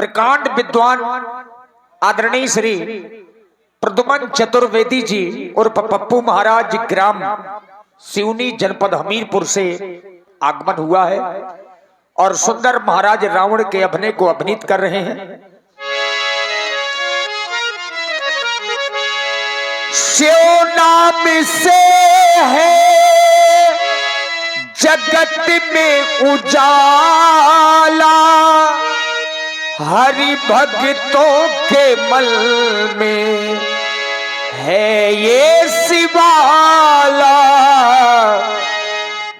प्रकांड विद्वान आदरणीय श्री प्रद्युमन चतुर्वेदी जी और पप्पू महाराज ग्राम सिवनी जनपद हमीरपुर से आगमन हुआ है और सुंदर महाराज रावण के अभिनय को अभिनीत कर रहे हैं। शिव नाम से है जगत में उजाला, हरि भक्तों के मल में है ये शिवाला।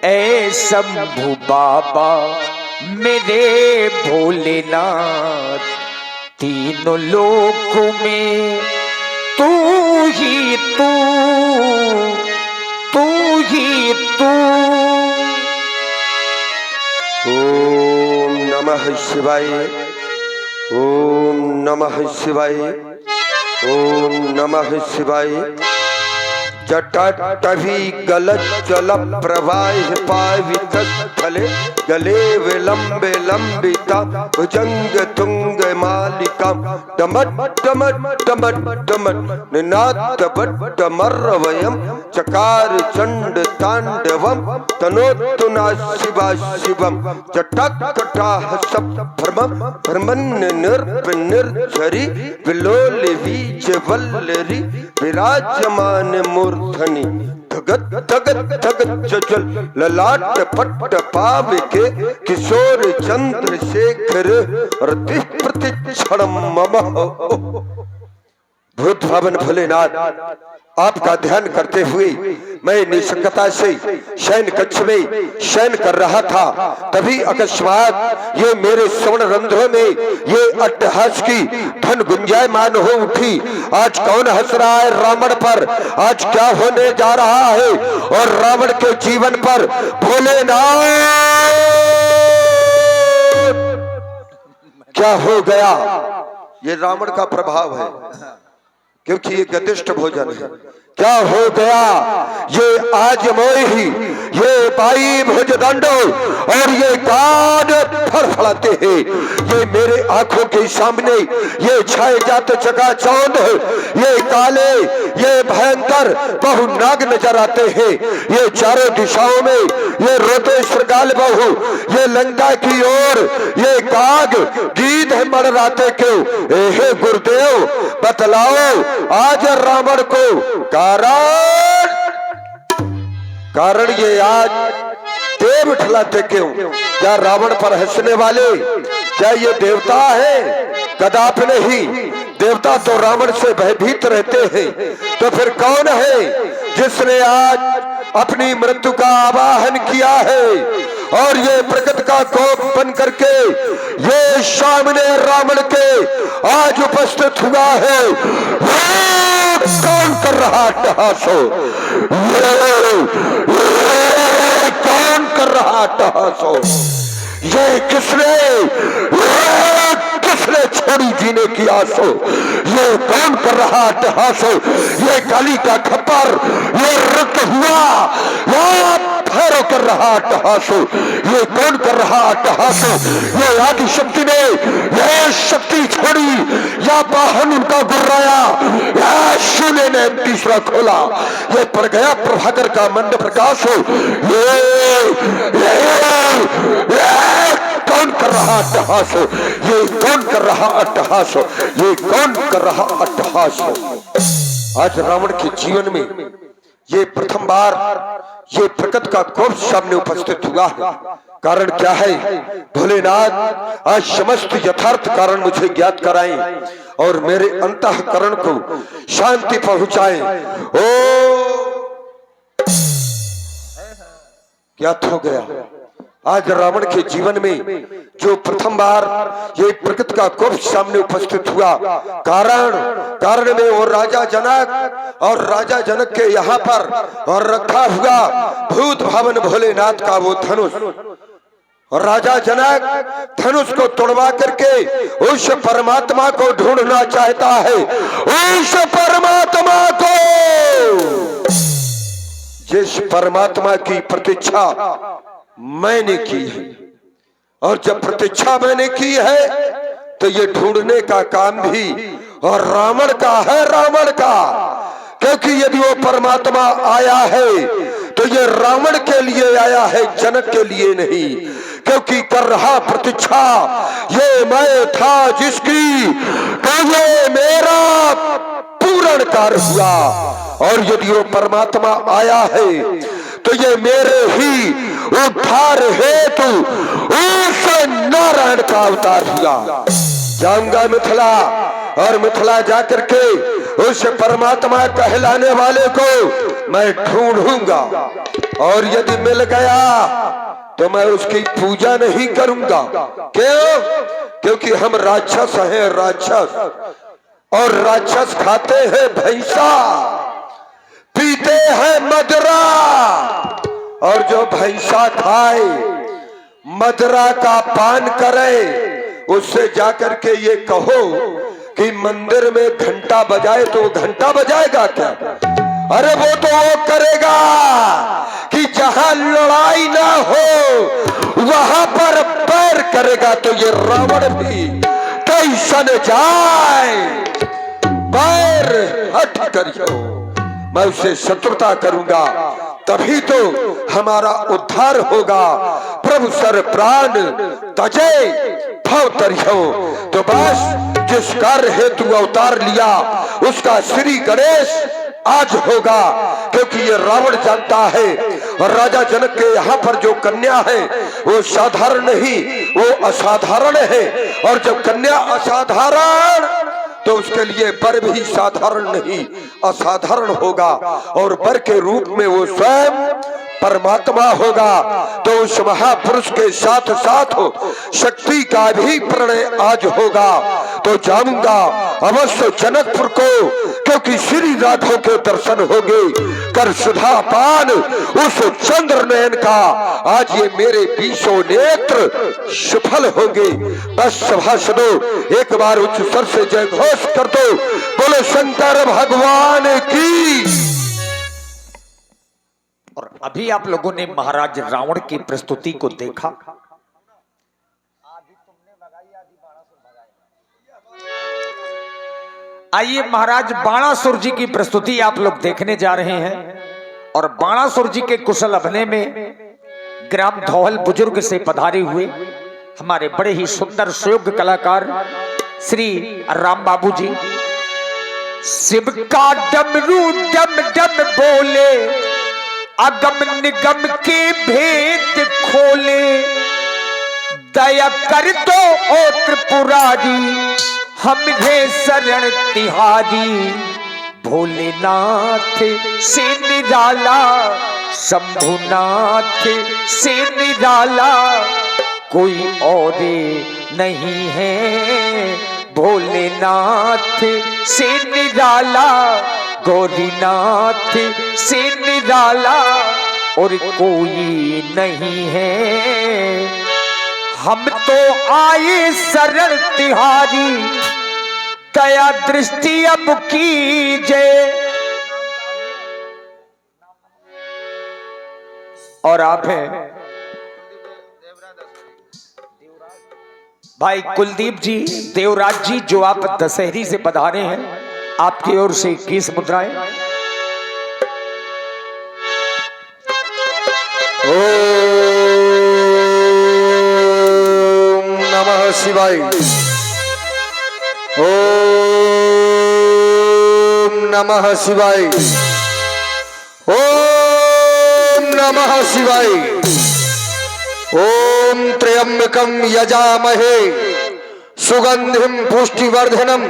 ऐ शंभु बाबा मेरे भोलेनाथ, तीनों लोकों में तू ही तू, तू ही तू। ओम नमः शिवाय, ओम नमः शिवाय, ओम नमः शिवाय। जटाटवी गलत जल प्रवाह पावित स्थले, गले विलंबे लंबिता भुजंग तुंग मालिका, डमट डमट डमट डमट निनाद बट मर्वयम, चकार चंड तांडवम तनोतुना शिवा शिवम। जटाकटाह सब भ्रमम भ्रमन निर्प निर्झरी, विलोल बीज वल्लरी विराजमान मूर्धनि, धगत धगत धगत जल ललाट पट्ट पाव के, किशोर चंद्रशेखर रति प्रतिक्षण मम। भूत भावन भोलेनाथ, आपका ध्यान करते हुए मैं निसंगता से शयन कक्ष में शयन कर रहा था, तभी अकस्मात ये मेरे श्रवण रंध्रों में ये अट्टहास की धन गुंजायमान हो उठी। आज कौन हंस रहा है रावण पर, आज क्या होने जा रहा है और रावण के जीवन पर भोलेनाथ क्या हो गया। ये रावण का प्रभाव है, क्योंकि ये गतिष्ठ भोजन है। क्या हो गया, ये आज मोही, ये बाई भुजदंडो और ये कान फड़फड़ाते हैं, ये मेरे आंखों के सामने ये छाए जाते चकाचौंध, ये काले, ये भयंकर बहुनाग नजर आते हैं। ये चारों दिशाओं में ये रोते श्रृगाल बहु, ये लंका की ओर ये काग गीत है मड़राते क्यों। हे गुरुदेव बतलाओ आज रावण को कारण ये आज देव उठलाते क्यों। क्या रावण पर हंसने वाले क्या ये देवता है? कदापि नहीं, देवता तो रावण से भयभीत रहते हैं। तो फिर कौन है जिसने आज अपनी मृत्यु का आवाहन किया है और ये प्रकृति का कोप बन करके ये सामने रावण के आज उपस्थित हुआ है। कौन कर रहा अट्टहासो, कौन कर रहा अट्टहासो, ये किसने छोड़ी जीने की आसो, ये कौन कर रहा अट्टहासो। ये काली का खप्पर ये रक्त हुआ, या भैरव कर रहा अट्टहासो, ये कौन कर रहा अट्टहासो। ये आदि शक्ति ने ये शक्ति छोड़ी या वाहन उनका गुर्राया, या शून्य ने तीसरा खोला, ये पड़ गया प्रभाकर का मंद प्रकाश हो। कौन कर रहा अट्टहास, ये कौन कर रहा अट्टहास, ये कौन कर रहा अट्टहास। आज रावण के जीवन में ये प्रथम बार ये प्रकृति का कोप सामने उपस्थित हुआ है। कारण क्या है भोलेनाथ, आज समस्त यथार्थ कारण मुझे ज्ञात कराएं और मेरे अंतःकरण को शांति पहुंचाएं। ओ ज्ञात हो गया आज रावण के जीवन में जो प्रथम बार ये प्रकृति का कोप सामने उपस्थित हुआ। कारण में वो राजा जनक और राजा जनक के यहाँ पर और रखा हुआ भूत भावन भोलेनाथ का वो धनुष, और राजा जनक धनुष को तोड़वा करके उस परमात्मा को ढूंढना चाहता है। उस परमात्मा को, जिस परमात्मा की प्रतीक्षा मैंने की है, और जब प्रतीक्षा मैंने की है तो ये ढूंढने का काम भी और रावण का है, रावण का। क्योंकि यदि वो परमात्मा आया है तो ये रावण के लिए आया है, जनक के लिए नहीं। क्योंकि कर रहा प्रतीक्षा ये मैं था जिसकी, तो ये मेरा पूर्ण कार्य हुआ। और यदि वो परमात्मा आया है तो ये मेरे ही उद्धार हेतु उस नारायण का अवतार हुआ। जाऊंगा मिथिला और मिथिला जाकर के उस परमात्मा कहलाने वाले को मैं ढूंढूंगा, और यदि मिल गया तो मैं उसकी पूजा नहीं करूंगा। क्यों? क्योंकि हम राक्षस हैं, राक्षस, और राक्षस खाते हैं भैंसा, पीते हैं मदरा, और जो भैंसा खाए मदरा का पान करे उससे जाकर के ये कहो कि मंदिर में घंटा बजाए तो घंटा बजाएगा क्या? अरे वो तो वो करेगा कि जहां लड़ाई ना हो वहां पर पैर करेगा। तो ये रावण भी कैसन जाए, पैर हट करियो, मैं उससे शत्रुता करूंगा, तभी तो हमारा उद्धार होगा। प्रभु सर प्राण तजे भव तरियो। तो बस जिस कार्य हेतु अवतार लिया उसका श्री गणेश आज होगा। क्योंकि ये रावण जानता है और राजा जनक के यहाँ पर जो कन्या है वो साधारण नहीं, वो असाधारण है। और जब कन्या असाधारण तो उसके लिए वर भी साधारण नहीं, असाधारण होगा। और वर के रूप में वो स्वयं परमात्मा होगा। तो उस महापुरुष के साथ साथ शक्ति का भी प्रणय आज होगा। तो जाऊंगा अवश्य जनकपुर को, क्योंकि श्री राघव के दर्शन होंगे, कर सुधा पान उस चंद्र नयन का आज ये मेरे 20 नेत्र सफल होंगे। बस सभासदों एक बार उच्च स्वर से जय घोष कर दो, बोलो शंकर भगवान की। और अभी आप लोगों ने महाराज रावण की प्रस्तुति को देखा। आइए महाराज बाणासुर जी की प्रस्तुति आप लोग देखने जा रहे हैं। और बाणासुर जी के कुशल अभिनय में ग्राम धौहल बुजुर्ग से पधारे हुए हमारे बड़े ही सुंदर सुयोग्य कलाकार श्री राम बाबू जी। शिव का डमरू डम डम बोले, अगम निगम के भेद खोले, दया कर दो ओ त्रिपुरारी, हमें शरण तिहारी। भोलेनाथ से निराला, शंभुनाथ से निराला, कोई और नहीं है। भोलेनाथ से निराला, गौरीनाथ से निराला और कोई नहीं है। हम तो आए शरण तिहारी, दया दृष्टि अब कीजिए। और आप हैं भाई कुलदीप जी, देवराज जी, जो आप दशहरी से पधारे हैं, आपकी ओर से 21 मुद्राएं। ओम नमः शिवाय, ओम नमः शिवाय, ओम नमः शिवाय। ओम त्र्यंबकं यजामहे सुगंधिं पुष्टिवर्धनम्,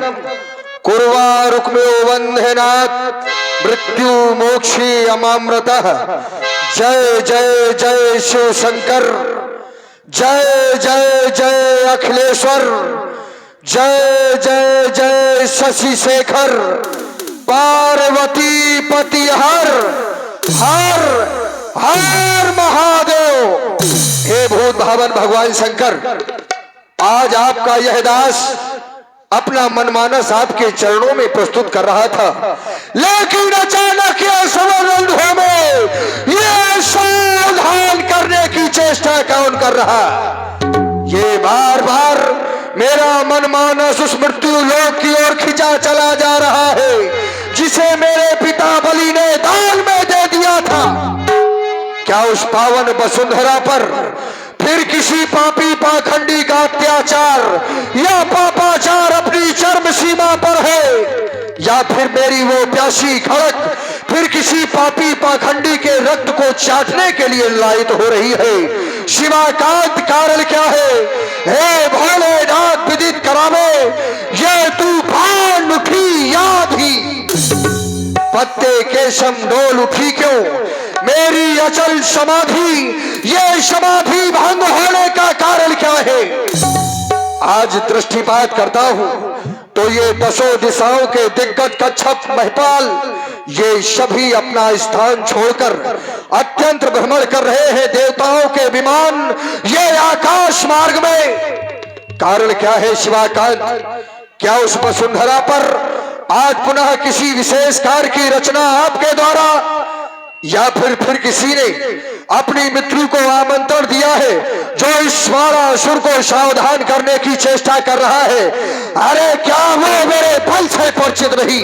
कुर्वारुक्मियो बन्धनात् मृत्यु मोक्षी अमामृतः। जय जय जय शिव शंकर, जय जय जय अखिलेश्वर, जय जय जय शशि शेखर, पार्वती पति हर हर हर महादेव। हे भूत भावन भगवान शंकर, आज आपका यह दास अपना मनमानस आपके चरणों में प्रस्तुत कर रहा था, लेकिन अचानक यह समरंधों में ये सावधान करने की चेष्टा कौन कर रहा? ये बार बार मेरा मनमानस उस मृत्यु लोक की ओर खिंचा चला जा रहा है जिसे मेरे पिता बलि ने दान में दे दिया था। क्या उस पावन वसुंधरा पर फिर किसी पापी पाखंडी का अत्याचार या पापाचार अपनी चरम सीमा पर है, या फिर मेरी वो प्यासी खड़क फिर किसी पापी पाखंडी के रक्त को चाटने के लिए लायक हो रही है। शिवाकांत कारण क्या है? हे भोलेनाथ विदित करावे, ये तूफान उठी याद ही पत्ते केशम डोल उठी क्यों? मेरी अचल समाधि, ये समाधि भंग होने का कारण क्या है? आज दृष्टिपात करता हूं तो ये दसों दिशाओं के दिग्गज कच्छप महिपाल ये सभी अपना स्थान छोड़कर अत्यंत भ्रमण कर रहे हैं। देवताओं के विमान ये आकाश मार्ग में, कारण क्या है शिवाकांत? क्या उस वसुंधरा पर आज पुनः किसी विशेष कार्य की रचना आपके द्वारा, या फिर किसी ने अपनी मित्र को आमंत्रण दिया है जो इस स्वारासुर को सावधान करने की चेष्टा कर रहा है? अरे क्या वो मेरे बल से परिचित नहीं?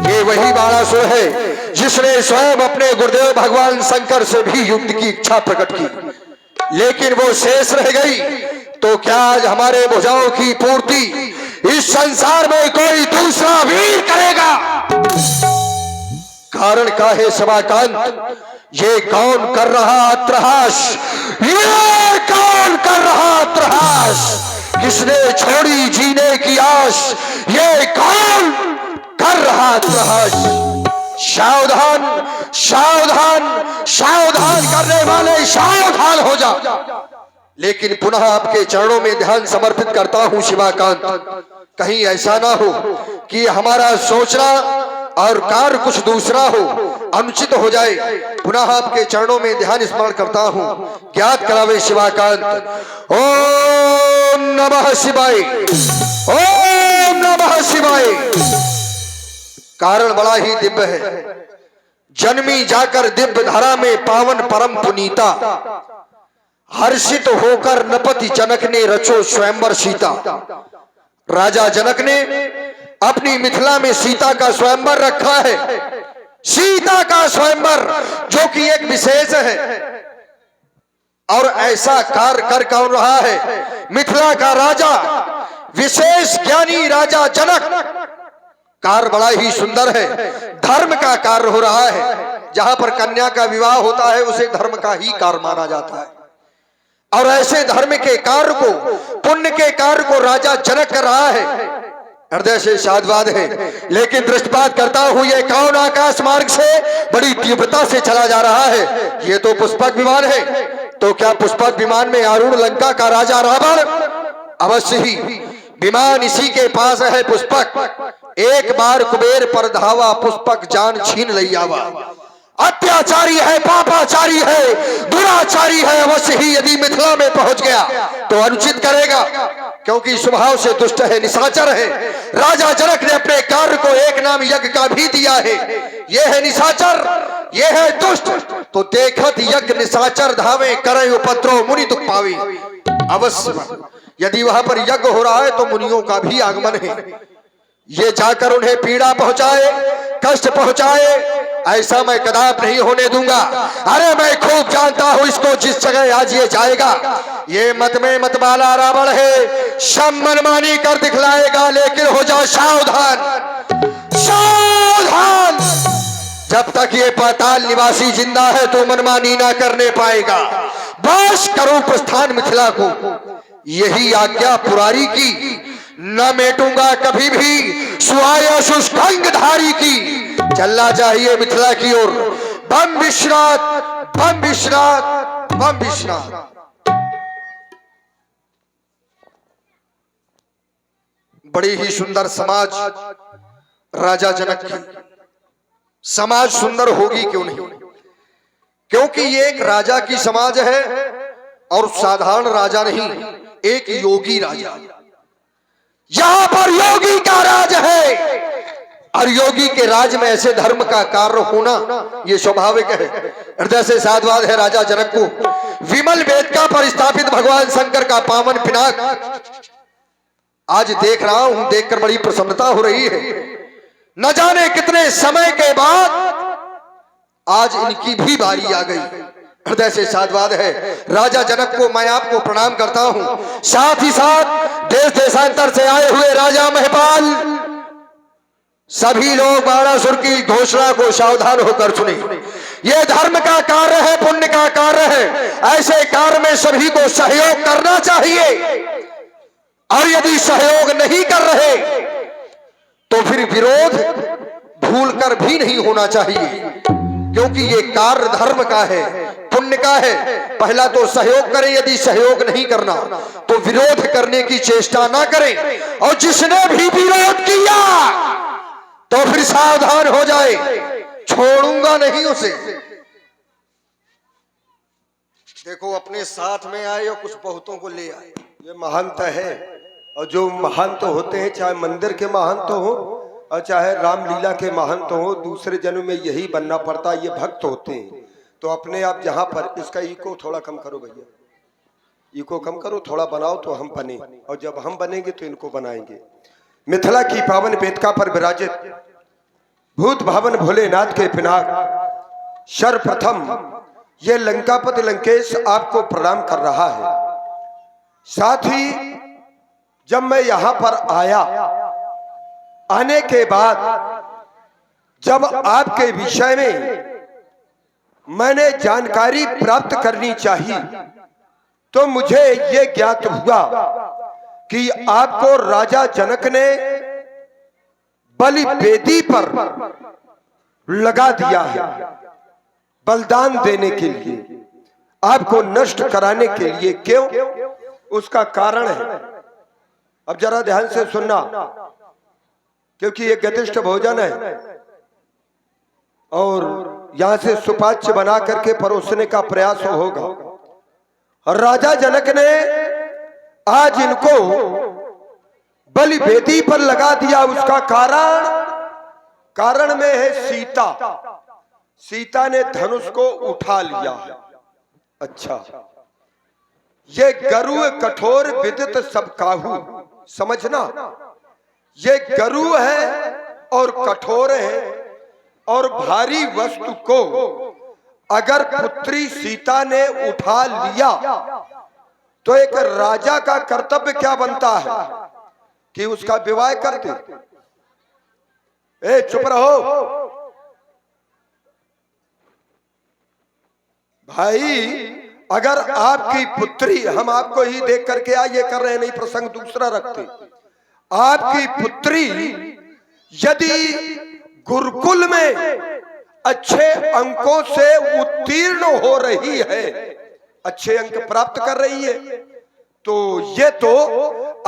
ये वही बाणासुर है जिसने स्वयं अपने गुरुदेव भगवान शंकर से भी युद्ध की इच्छा प्रकट की, लेकिन वो शेष रह गई। तो क्या आज हमारे भुजाओं की पूर्ति इस संसार में कोई दूसरा वीर करेगा? कारण का है शिवाकांत? ये कौन कर रहा अट्टहास? ये कौन कर रहा अट्टहास? किसने छोड़ी जीने की आस? ये कौन कर रहा अट्टहास? सावधान सावधान सावधान करने वाले सावधान हो जा। लेकिन पुनः आपके चरणों में ध्यान समर्पित करता हूं शिवाकांत, कहीं ऐसा ना हो कि हमारा सोचना और कार्य कुछ दूसरा हो, अनुचित हो जाए। पुनः आपके चरणों में ध्यान स्मरण करता हूं, ज्ञात करावे शिवाकांत। ओम नमः शिवाय, ओम नमः शिवाय। कारण बड़ा ही दिव्य है। जन्मी जाकर दिव्य धारा में पावन परम पुनीता, हर्षित होकर नपति जनक ने रचो स्वयंवर सीता। राजा जनक ने अपनी मिथिला में सीता का स्वयंवर रखा है। सीता का स्वयंवर जो कि एक विशेष है, और ऐसा कार्य कर कौन रहा है? मिथिला का राजा, विशेष ज्ञानी राजा जनक। कार्य बड़ा ही सुंदर है, धर्म का कार्य हो रहा है। जहां पर कन्या का विवाह होता है उसे धर्म का ही कार्य माना जाता है, और ऐसे धर्म के कार्य को, पुण्य के कार्य को राजा जनक कर रहा है। हृदय से साधुवाद है। लेकिन दृष्टिपात करता हूं ये कौन आकाश मार्ग से बड़ी तीव्रता से चला जा रहा है? ये तो पुष्पक विमान है। तो क्या पुष्पक विमान में आरूढ़ लंका का राजा रावण? अवश्य ही विमान इसी के पास है पुष्पक। एक बार कुबेर पर धावा, पुष्पक जान छीन लई आवा। अत्याचारी है, पापाचारी है, दुराचारी है। अवश्य ही यदि मिथिला में पहुंच गया तो अनुचित करेगा, क्योंकि स्वभाव से दुष्ट है, निशाचर है। राजा जनक ने अपने कार्य को एक नाम यज्ञ का भी दिया है। यह है निशाचर, यह है दुष्ट। तो देखत यज्ञ निशाचर धावे, करे उपद्रव मुनि दुख पावे। अवश्य यदि वहां पर यज्ञ हो रहा है तो मुनियों का भी आगमन है। ये जाकर उन्हें पीड़ा पहुंचाए, कष्ट पहुंचाए, ऐसा मैं कदाप नहीं होने दूंगा। अरे मैं खूब जानता हूं इसको, जिस जगह आज ये जाएगा, ये मत में मत वाला रावण है, सब मनमानी कर दिखलाएगा। लेकिन हो जा सावधान, सावधान। जब तक ये पाताल निवासी जिंदा है तो मनमानी ना करने पाएगा। बस करो प्रस्थान मिथिला को, यही आज्ञा पुरारी की। न मेटूंगा कभी भी सुहाय सुष्ठंग धारी की। चलना चाहिए मिथिला की ओर। बम विश्रात, बम विश्रात, बम विश्रात। बड़ी ही सुंदर समाज राजा जनक की। समाज सुंदर होगी क्यों नहीं? क्योंकि ये एक राजा की समाज है, और साधारण राजा नहीं, एक योगी राजा। यहां पर योगी का राज है। और योगी के राज में ऐसे धर्म का कार्य होना ये स्वाभाविक है। हृदय से साधुवाद है राजा जनक को। विमल वेदिका पर स्थापित भगवान शंकर का पावन पिनाक आज देख रहा हूं, देखकर बड़ी प्रसन्नता हो रही है। न जाने कितने समय के बाद आज इनकी भी बारी आ गई। हृदय से साधुवाद है राजा जनक को मैं आपको प्रणाम करता हूं। साथ ही साथ देश देशांतर से आए हुए राजा महपाल सभी लोग बाणासुर की घोषणा को सावधान होकर सुने। यह धर्म का कार्य है, पुण्य का कार्य है। ऐसे कार्य में सभी को सहयोग करना चाहिए और यदि सहयोग नहीं कर रहे तो फिर विरोध भूलकर भी नहीं होना चाहिए, क्योंकि ये कार्य धर्म का है, पुण्य का है। पहला तो सहयोग करें, यदि सहयोग नहीं करना तो विरोध करने की चेष्टा ना करें, और जिसने भी विरोध किया तो फिर सावधान हो जाए, छोड़ूंगा नहीं उसे। देखो अपने साथ में आए और कुछ बहुतों को ले आए, ये महंत है। और जो महंत होते हैं, चाहे मंदिर के महंत हो और चाहे रामलीला के महंत हो, दूसरे जन्म में यही बनना पड़ता है, ये भक्त होते हैं। तो अपने आप जहां पर इसका इको थोड़ा कम करो भैया, इको कम करो, थोड़ा बनाओ तो हम बने, और जब हम बनेंगे तो इनको बनाएंगे। मिथिला की पावन वेदिका पर विराजित भूत भावन भोलेनाथ के पिनाक सर्वप्रथम ये लंकापति लंकेश आपको प्रणाम कर रहा है। साथ ही जब मैं यहां पर आया, आने के बाद जब आपके विषय में मैंने जानकारी प्राप्त करनी चाहिए तो मुझे ये ज्ञात हुआ कि आपको राजा जनक ने बलि वेदी पर लगा दिया है, बलिदान देने के लिए, आपको नष्ट कराने के लिए। क्यों? उसका कारण है। अब जरा ध्यान से सुनना, क्योंकि ये गतिष्ठ भोजन है और यहां से सुपाच्य बना करके परोसने का प्रयास होगा। और राजा जनक ने आज इनको बलि वेदी पर लगा दिया। उसका कारण में है सीता। सीता ने धनुष को उठा लिया है। अच्छा, ये गरु कठोर विदित सब काहू, समझना, ये गरु है और कठोर है, और भारी वस्तु को अगर पुत्री सीता ने उठा लिया तो एक राजा का कर्तव्य क्या बनता है कि उसका विवाह कर दे। ए चुप रहो भाई, अगर आपकी पुत्री, हम आपको ही देख करके ये कर रहे हैं, नहीं प्रसंग दूसरा रखते, आपकी पुत्री यदि गुरुकुल में अच्छे अंकों से उत्तीर्ण हो रही है, अच्छे अंक प्राप्त कर रही है, तो ये तो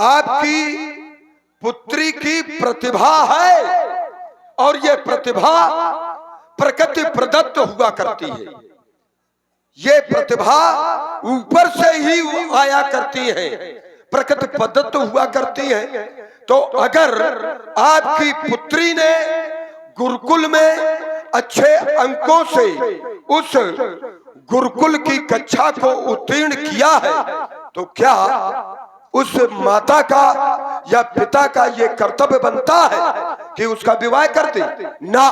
आपकी पुत्री की प्रतिभा है, और ये प्रतिभा प्रकृति प्रदत्त हुआ करती है। ये प्रतिभा ऊपर से ही आया करती है, प्रकृति प्रदत्त हुआ करती है। तो अगर आपकी पुत्री ने गुरुकुल में अच्छे अंकों से उस गुरुकुल की कक्षा को उत्तीर्ण किया है, तो क्या उस माता का या पिता का ये कर्तव्य बनता है कि उसका विवाह कर दे? ना,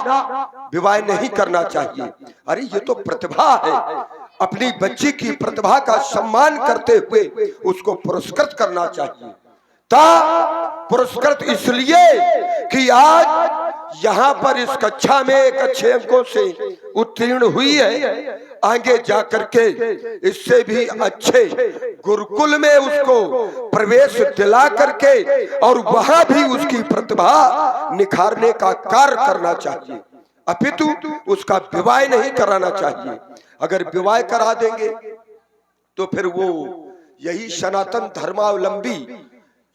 विवाह नहीं करना चाहिए। अरे ये तो प्रतिभा है, अपनी बच्ची की प्रतिभा का सम्मान करते हुए उसको पुरस्कृत करना चाहिए। पुरस्कृत इसलिए कि आज यहाँ पर इस कक्षा में एक अच्छे अंकों से उत्तीर्ण हुई है, आगे जाकर के इससे भी अच्छे गुरुकुल में उसको प्रवेश दिला करके और वहां भी उसकी प्रतिभा निखारने का कार्य करना चाहिए, अपितु उसका विवाह नहीं कराना चाहिए। अगर विवाह करा देंगे तो फिर वो यही सनातन धर्मावलंबी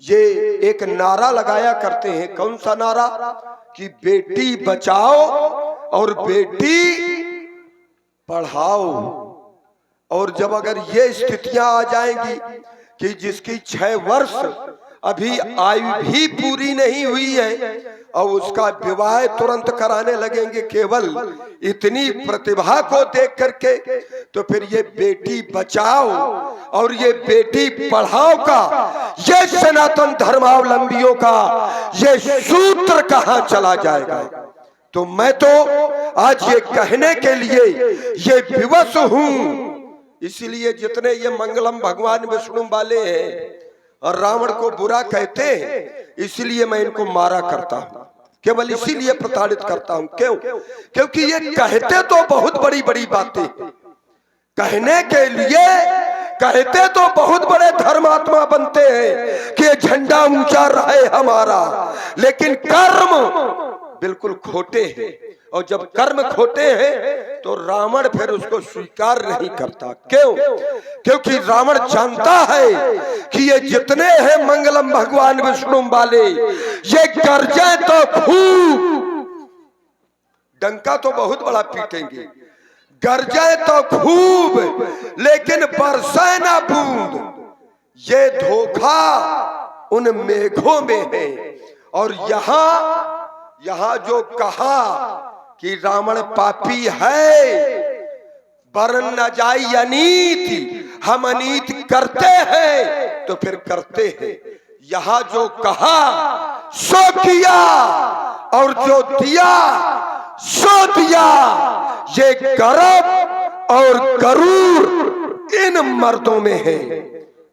ये एक नारा लगाया करते हैं। कौन सा नारा? कि बेटी बचाओ और बेटी पढ़ाओ। और जब अगर ये स्थितियां आ जाएंगी कि जिसकी 6 वर्ष अभी आयु भी पूरी नहीं हुई है और उसका विवाह तुरंत कराने लगेंगे केवल इतनी प्रतिभा को देख करके। तो फिर ये बेटी बचाओ और ये बेटी पढ़ाओ का, ये सनातन धर्मावलंबियों का ये सूत्र कहां चला जाएगा। तो मैं तो आज ये कहने के लिए ये विवश हूं। इसलिए जितने ये मंगलम भगवान विष्णु वाले हैं और रावण को बुरा कहते हैं, इसलिए मैं इनको मारा करता हूं, केवल इसीलिए प्रताड़ित करता हूं। क्यों? क्योंकि ये कहते तो बहुत बड़ी बड़ी बातें, कहने के लिए कहते तो बहुत बड़े धर्मात्मा बनते हैं कि झंडा ऊंचा रहे हमारा, लेकिन कर्म बिल्कुल खोटे हैं। और जब कर्म खोटे हैं तो रावण फिर उसको स्वीकार नहीं करता। क्यों? क्योंकि रावण जानता है कि ये जितने हैं मंगलम भगवान विष्णु वाले, ये गरजे तो खूब, डंका तो बहुत बड़ा पीटेंगे, गरजे तो खूब, लेकिन बरसे ना बूंद। ये धोखा उन मेघों में है। और यहां जो कहा कि रावण पापी है, वरन न जाई अनीति, हम अनीत करते हैं तो फिर करते हैं। यहां जो कहा सो किया और जो दिया सो दिया। ये गर्व और गरूर इन मर्दों में है।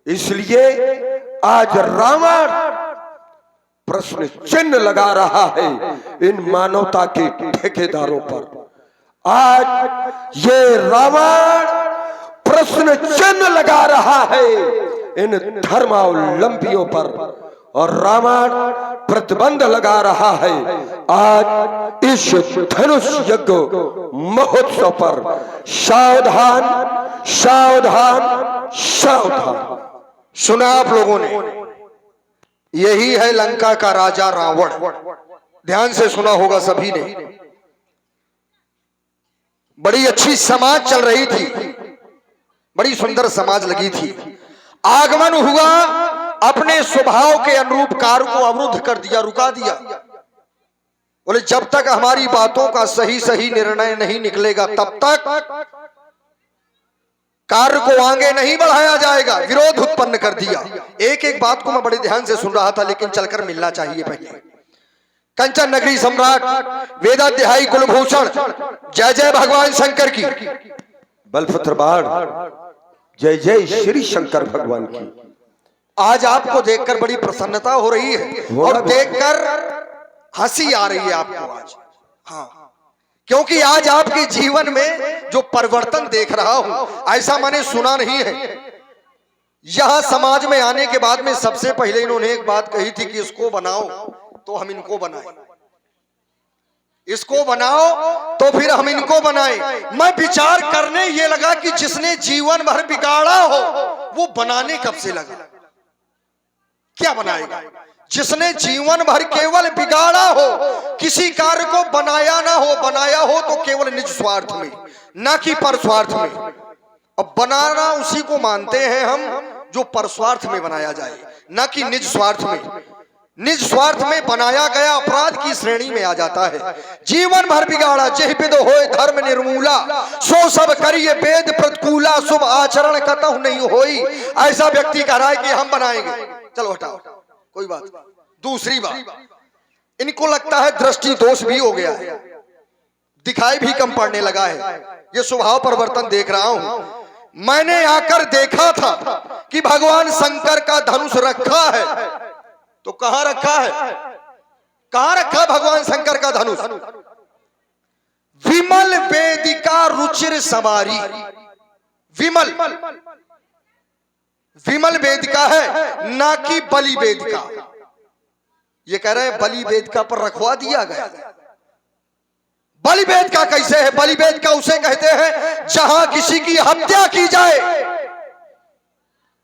इसलिए आज रावण प्रश्न चिन्ह लगा रहा है इन मानवता के ठेकेदारों पर। आज ये रावण प्रश्न चिन्ह लगा रहा है इन धर्मावलंबियों पर, और रावण प्रतिबंध लगा रहा है आज इस धनुष यज्ञ महोत्सव पर। सावधान सावधान सावधान। सुना आप लोगों ने, यही है लंका का राजा रावण। ध्यान से सुना होगा सभी ने। बड़ी अच्छी समाज चल रही थी, बड़ी सुंदर समाज लगी थी। आगमन हुआ, अपने स्वभाव के अनुरूप कार्य को अवरुद्ध कर दिया, रुका दिया। बोले जब तक हमारी बातों का सही सही निर्णय नहीं निकलेगा तब तक कार्य को आगे नहीं बढ़ाया जाएगा। विरोध उत्पन्न कर दिया। एक एक बात को मैं बड़े ध्यान से सुन रहा था, लेकिन चलकर मिलना चाहिए पहले। कंचन नगरी सम्राट वेदाध्यायी कुलभूषण जय जय भगवान शंकर की, बलभद्र बाण जय जय श्री शंकर भगवान की। आज आपको देखकर बड़ी प्रसन्नता हो रही है और देखकर हंसी आ रही है आपको आज। हाँ, क्योंकि आज आपके जीवन में जो परिवर्तन देख रहा हूं ऐसा मैंने सुना नहीं है। यहां समाज में आने के बाद में सबसे पहले इन्होंने एक बात कही थी कि इसको बनाओ तो हम इनको बनाएं, इसको बनाओ तो फिर हम इनको बनाएं। मैं विचार करने ये लगा कि जिसने जीवन भर बिगाड़ा हो वो बनाने कब से लगा? क्या बनाएगा? जिसने जीवन भर केवल बिगाड़ा हो, किसी कार्य को बनाया ना हो, बनाया हो तो केवल निज स्वार्थ में, ना कि परस्वार्थ में। अब बनाना उसी को मानते हैं हम जो परस्वार्थ में बनाया जाए, ना कि निज स्वार्थ में। निज स्वार्थ में बनाया गया अपराध की श्रेणी में आ जाता है। जीवन भर बिगाड़ा जेहि विद होए धर्म निर्मूला, सो सब करिए वेद प्रतिकूला, शुभ आचरण कतहु नहीं होई। ऐसा व्यक्ति कह रहा है कि हम बनाएंगे, चलो हटाओ, कोई बात। दूसरी बात, इनको लगता है दृष्टि दोष भी हो गया है, दिखाई भी कम पड़ने लगा है। ये स्वभाव परिवर्तन देख रहा हूं। मैंने आकर देखा था कि भगवान शंकर का धनुष रखा है, तो कहां रखा है? कहां रखा भगवान शंकर का धनुष? विमल वेदिका रुचिर सवारी। विमल विमल वेदिका है, ना कि बलि वेदिका। ये कह रहे हैं बलि वेदिका पर रखवा दिया गया। बलि वेदिका कैसे है? बलि वेदिका उसे कहते हैं जहां किसी की हत्या की जाए,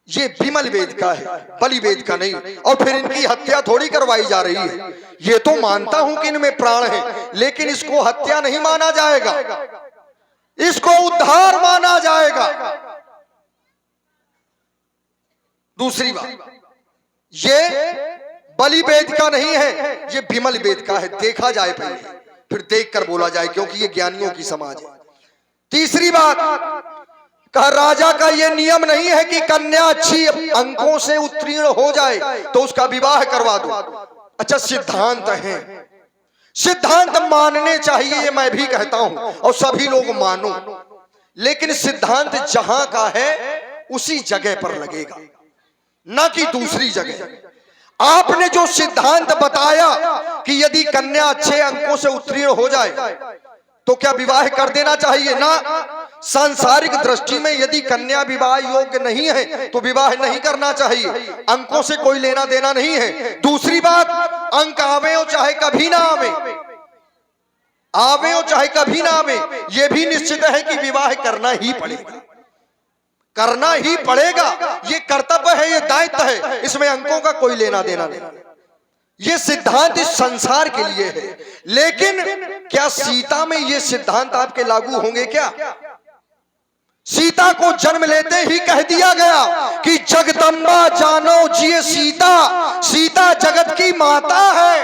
ये विमल वेदिका है, बलि वेदिका नहीं। और फिर इनकी हत्या थोड़ी करवाई जा रही है। ये तो मानता हूं कि इनमें प्राण है, लेकिन इसको हत्या नहीं माना जाएगा, इसको उद्धार माना जाएगा। दूसरी बात, ये बलि वेदिका नहीं है, ये विमल वेदिका है। देखा जाए पहले, फिर देखकर बोला जाए, क्योंकि ये ज्ञानियों की समाज है। तीसरी बात, कहा राजा का ये नियम नहीं है कि कन्या अच्छी अंकों से उत्तीर्ण हो जाए तो उसका विवाह करवा दो। अच्छा, सिद्धांत है, सिद्धांत मानने चाहिए, ये मैं भी कहता हूं और सभी लोग मानो, लेकिन सिद्धांत जहां का है उसी जगह पर लगेगा, ना कि दूसरी जगह। आपने जो सिद्धांत बताया कि यदि कन्या अच्छे अंकों से उत्तीर्ण हो जाए तो क्या विवाह कर देना चाहिए? ना, सांसारिक दृष्टि में यदि कन्या विवाह योग्य नहीं है तो विवाह नहीं करना चाहिए, अंकों से कोई लेना देना नहीं है। दूसरी बात, अंक आवे हो चाहे कभी ना आवे, आवे हो चाहे कभी ना आवे, यह भी निश्चित है कि विवाह करना ही पड़ेगा, करना ही पड़ेगा। ये कर्तव्य है, ये दायित्व है, इसमें अंकों का कोई लेना देना नहीं। ये सिद्धांत इस संसार के लिए है, लेकिन क्या सीता में ये सिद्धांत आपके लागू होंगे? क्या सीता को जन्म लेते ही कह दिया गया कि जगदम्बा जानो जिये सीता, सीता जगत की माता है।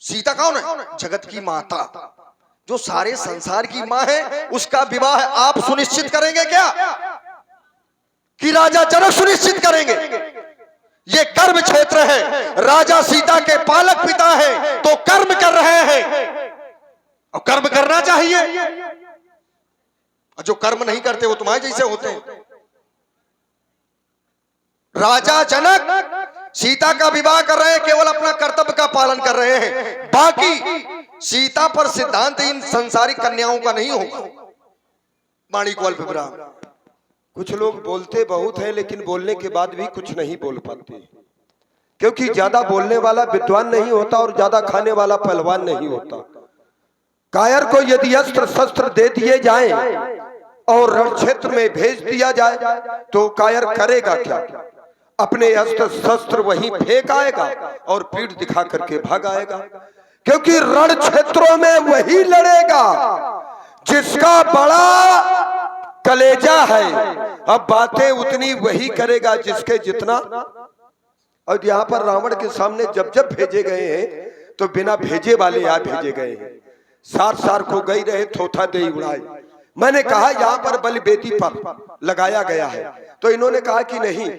सीता कौन है? जगत की माता, जो सारे संसार की मां है, उसका विवाह आप सुनिश्चित करेंगे क्या? कि राजा जनक सुनिश्चित करेंगे? ये कर्म क्षेत्र है, राजा सीता के पालक पिता है तो कर्म कर रहे हैं और कर्म करना चाहिए। जो कर्म नहीं करते वो तुम्हारे जैसे होते हैं। राजा जनक सीता का विवाह कर रहे हैं, केवल अपना कर्तव्य का पालन कर रहे हैं, बाकी सीता पर सिद्धांत इन संसारिक कन्याओं का नहीं होगा। वाणी को अल्प विराम। कुछ लोग बोलते बहुत है लेकिन बोलने के बाद भी कुछ नहीं बोल पाते, क्योंकि ज्यादा बोलने वाला विद्वान नहीं होता और ज्यादा खाने वाला पहलवान नहीं होता। कायर को यदि अस्त्र शस्त्र दे दिए जाएं और रण क्षेत्र में भेज दिया जाए तो कायर करेगा क्या? अपने अस्त्र शस्त्र वहीं फेंक आएगा और पीठ दिखा करके भाग आएगा, क्योंकि रण क्षेत्रों में वही लड़ेगा जिसका बड़ा कलेजा है। अब बातें उतनी वही करेगा जिसके जितना। और यहाँ पर रावण के सामने जब जब भेजे गए हैं तो बिना भेजे वाले यहाँ भेजे गए हैं। सार सार को गई रहे थोथा दे उड़ाए। मैंने कहा यहाँ पर बलि वेदी पर लगाया गया है, तो इन्होंने कहा कि नहीं,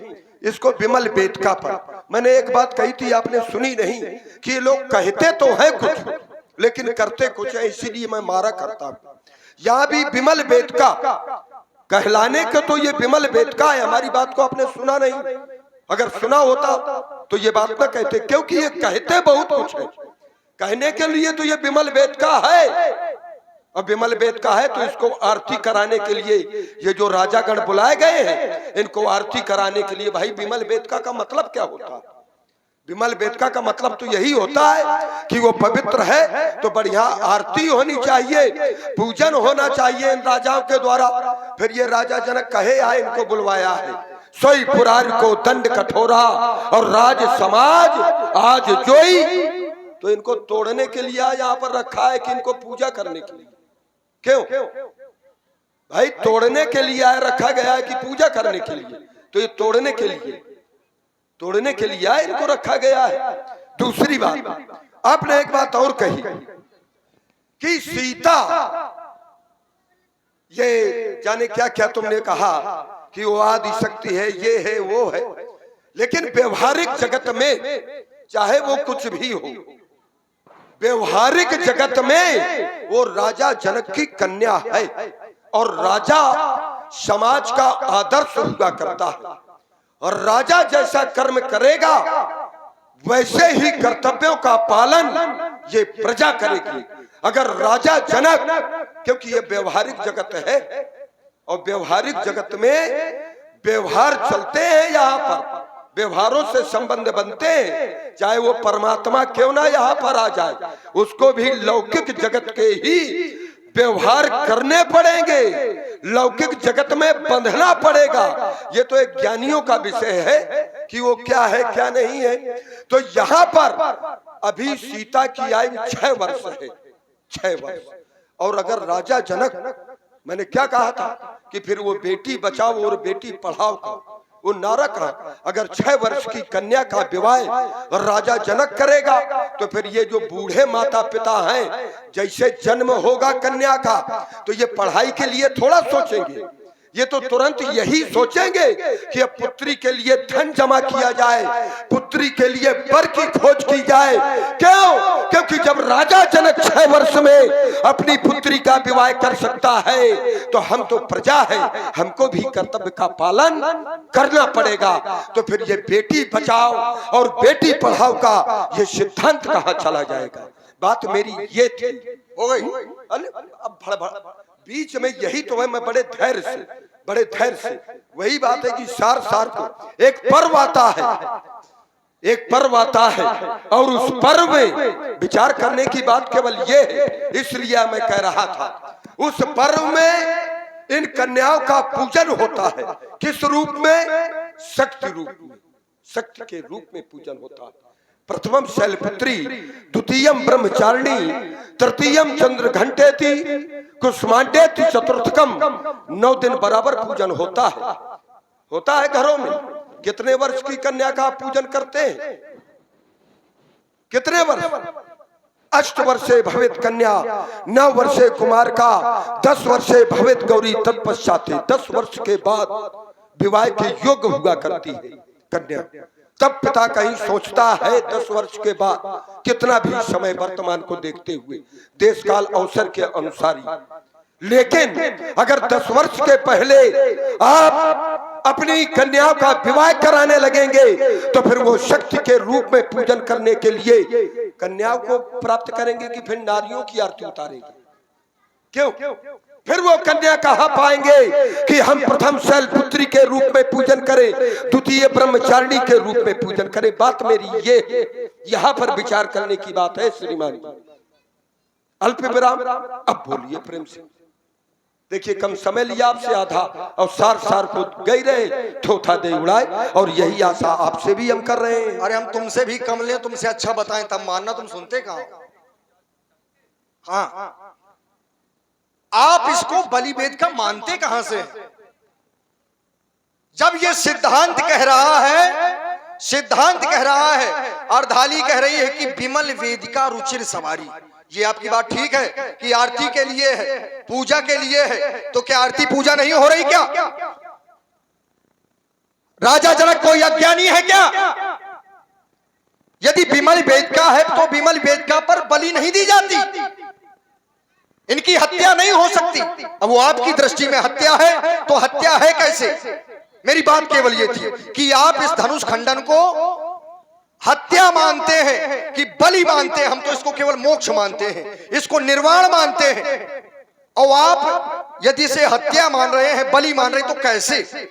इसको विमल वेदिका पर। मैंने एक बात कही थी, आपने सुनी नहीं, कि ये लोग कहते तो है कुछ लेकिन करते कुछ है, इसीलिए मैं मारा करता हूं। यहाँ भी विमल वेदिका कहलाने के तो ये विमल वेदिका है। हमारी बात को आपने सुना नहीं, अगर सुना होता तो ये बात ना कहते, क्योंकि ये कहते बहुत कुछ है। कहने के लिए तो ये विमल वेदिका है, अब विमल वेदिका है तो इसको आरती कराने के लिए ये जो राजागण बुलाए गए हैं, इनको आरती कराने के लिए। भाई विमल वेदिका का मतलब क्या होता है? विमल वेदिका का मतलब तो यही होता है कि वो पवित्र है तो बढ़िया आरती होनी चाहिए, पूजन होना चाहिए इन राजाओं के द्वारा। फिर ये राजा जनक कहे आए, इनको बुलवाया है, सोई पुरार को दंड कठोरा और राज समाज आज जोई। तो इनको तोड़ने के लिए यहाँ पर रखा है कि इनको पूजा करने के लिए? क्यों भाई? तोड़ने के लिए रखा गया है कि पूजा करने के लिए? तो ये तोड़ने के लिए आए इनको रखा गया है। दूसरी बात, आपने एक बात और कही कि सीता, ये जाने क्या क्या तुमने कहा कि वो आदि शक्ति है, ये है वो है, लेकिन व्यवहारिक जगत में चाहे वो कुछ भी हो, व्यवहारिक जगत में वो राजा जनक की कन्या है और राजा समाज का आदर्श हुआ करता है। और राजा जैसा कर्म करेगा वैसे ही कर्तव्यों का पालन ये प्रजा करेगी। अगर राजा जनक, क्योंकि ये व्यवहारिक जगत है और व्यवहारिक जगत में व्यवहार चलते हैं, यहाँ पर व्यवहारों से संबंध बनते हैं, चाहे वो परमात्मा क्यों ना यहाँ पर आ जाए, उसको भी लौकिक जगत के ही व्यवहार करने पड़ेंगे, लौकिक जगत में बंधना पड़ेगा। ये तो एक ज्ञानियों का विषय है कि वो क्या है क्या नहीं है। तो यहाँ पर अभी सीता की आयु 6 वर्ष है, 6 वर्ष। और अगर राजा जनक, मैंने क्या कहा था कि फिर वो बेटी बचाओ और बेटी पढ़ाओ का, वो नारा कहाँ? अगर 6 वर्ष की कन्या का विवाह राजा जनक करेगा तो फिर ये जो बूढ़े माता पिता हैं, जैसे जन्म होगा कन्या का तो ये पढ़ाई के लिए थोड़ा सोचेंगे, ये तो तुरंत यही सोचेंगे कि अब पुत्री के लिए धन जमा किया जाए, पुत्री के लिए वर की खोज की जाए। क्यों? क्योंकि जब राजा जनक 6 वर्ष में अपनी पुत्री का विवाह कर सकता है तो हम तो प्रजा है, हमको भी कर्तव्य का पालन करना पड़ेगा। तो फिर ये बेटी बचाओ और बेटी पढ़ाओ का ये सिद्धांत कहाँ चला जाएगा? बात मेरी ये थी, हो गई। अब भड़ बीच में यही तो है, मैं बड़े धैर्य से वही बात है कि सार को एक पर्व आता है, और उस पर्व में विचार करने की बात केवल ये है, इसलिए मैं कह रहा था उस पर्व में इन कन्याओं का पूजन होता है। किस रूप में? शक्ति रूप में, शक्ति के रूप में पूजन होता है। प्रथमम शैलपुत्री, द्वितीयम ब्रह्मचारिणी, तृतीयम चंद्र घंटेति, कुसुमांडेति, चतुर्थकम। 9 दिन बराबर पूजन होता है घरों में। कितने वर्ष की कन्या का पूजन करते हैं? कितने वर्ष? 8 वर्षे भवेत कन्या, 9 वर्षे कुमार का, 10 वर्षे भवेत गौरी तत्पश्चाते। 10 वर्ष के बाद विवाह के योग्य हुआ करती है कन्या। तब पिता कहीं सोचता है 10 वर्ष के बाद, कितना भी समय वर्तमान को देखते हुए देश काल अवसर के अनुसार ही। लेकिन अगर 10 वर्ष के पहले आप अपनी कन्याओं का विवाह कराने लगेंगे तो फिर वो शक्ति के रूप में पूजन करने के लिए कन्याओं को प्राप्त करेंगे कि फिर नारियों की आरती उतारेंगे? क्यों? फिर वो कन्या कहाँ पाएंगे कि हम प्रथम शैलपुत्री के रूप में पूजन करें, द्वितीय ब्रह्मचारिणी के रूप में पूजन करें? बात मेरी ये है, यहाँ पर विचार करने की बात है श्रीमान। अल्प विराम, अब बोलिए प्रेम से। देखिए कम समय लिया आपसे आधा, और सार को गई रहे थोथा दे उड़ाए, और यही आशा आपसे भी हम कर रहे हैं। अरे हम तुमसे भी कम लें, तुमसे अच्छा बताएं तब मानना, तुम सुनते कहाँ? हाँ, आप इसको बलि वेद का मानते कहां से? जब ये सिद्धांत कह रहा है, अर्धाली कह रही है कि विमल वेदिका रुचिर सवारी। ये आपकी बात ठीक है कि आरती के लिए है, पूजा के लिए है, तो क्या आरती पूजा नहीं हो रही क्या? राजा जनक कोई अज्ञानी है क्या? यदि विमल वेदिका है तो विमल वेदिका पर बलि नहीं दी जाती, इनकी हत्या नहीं हो सकती। अब वो आपकी दृष्टि में हत्या है तो हत्या है कैसे? मेरी बात केवल ये थी कि आप इस धनुष खंडन को हत्या मानते हैं कि बलि मानते हैं। हम तो इसको केवल मोक्ष मानते हैं, इसको निर्वाण मानते हैं। और आप यदि इसे हत्या मान रहे हैं, बलि मान रहे हैं, तो कैसे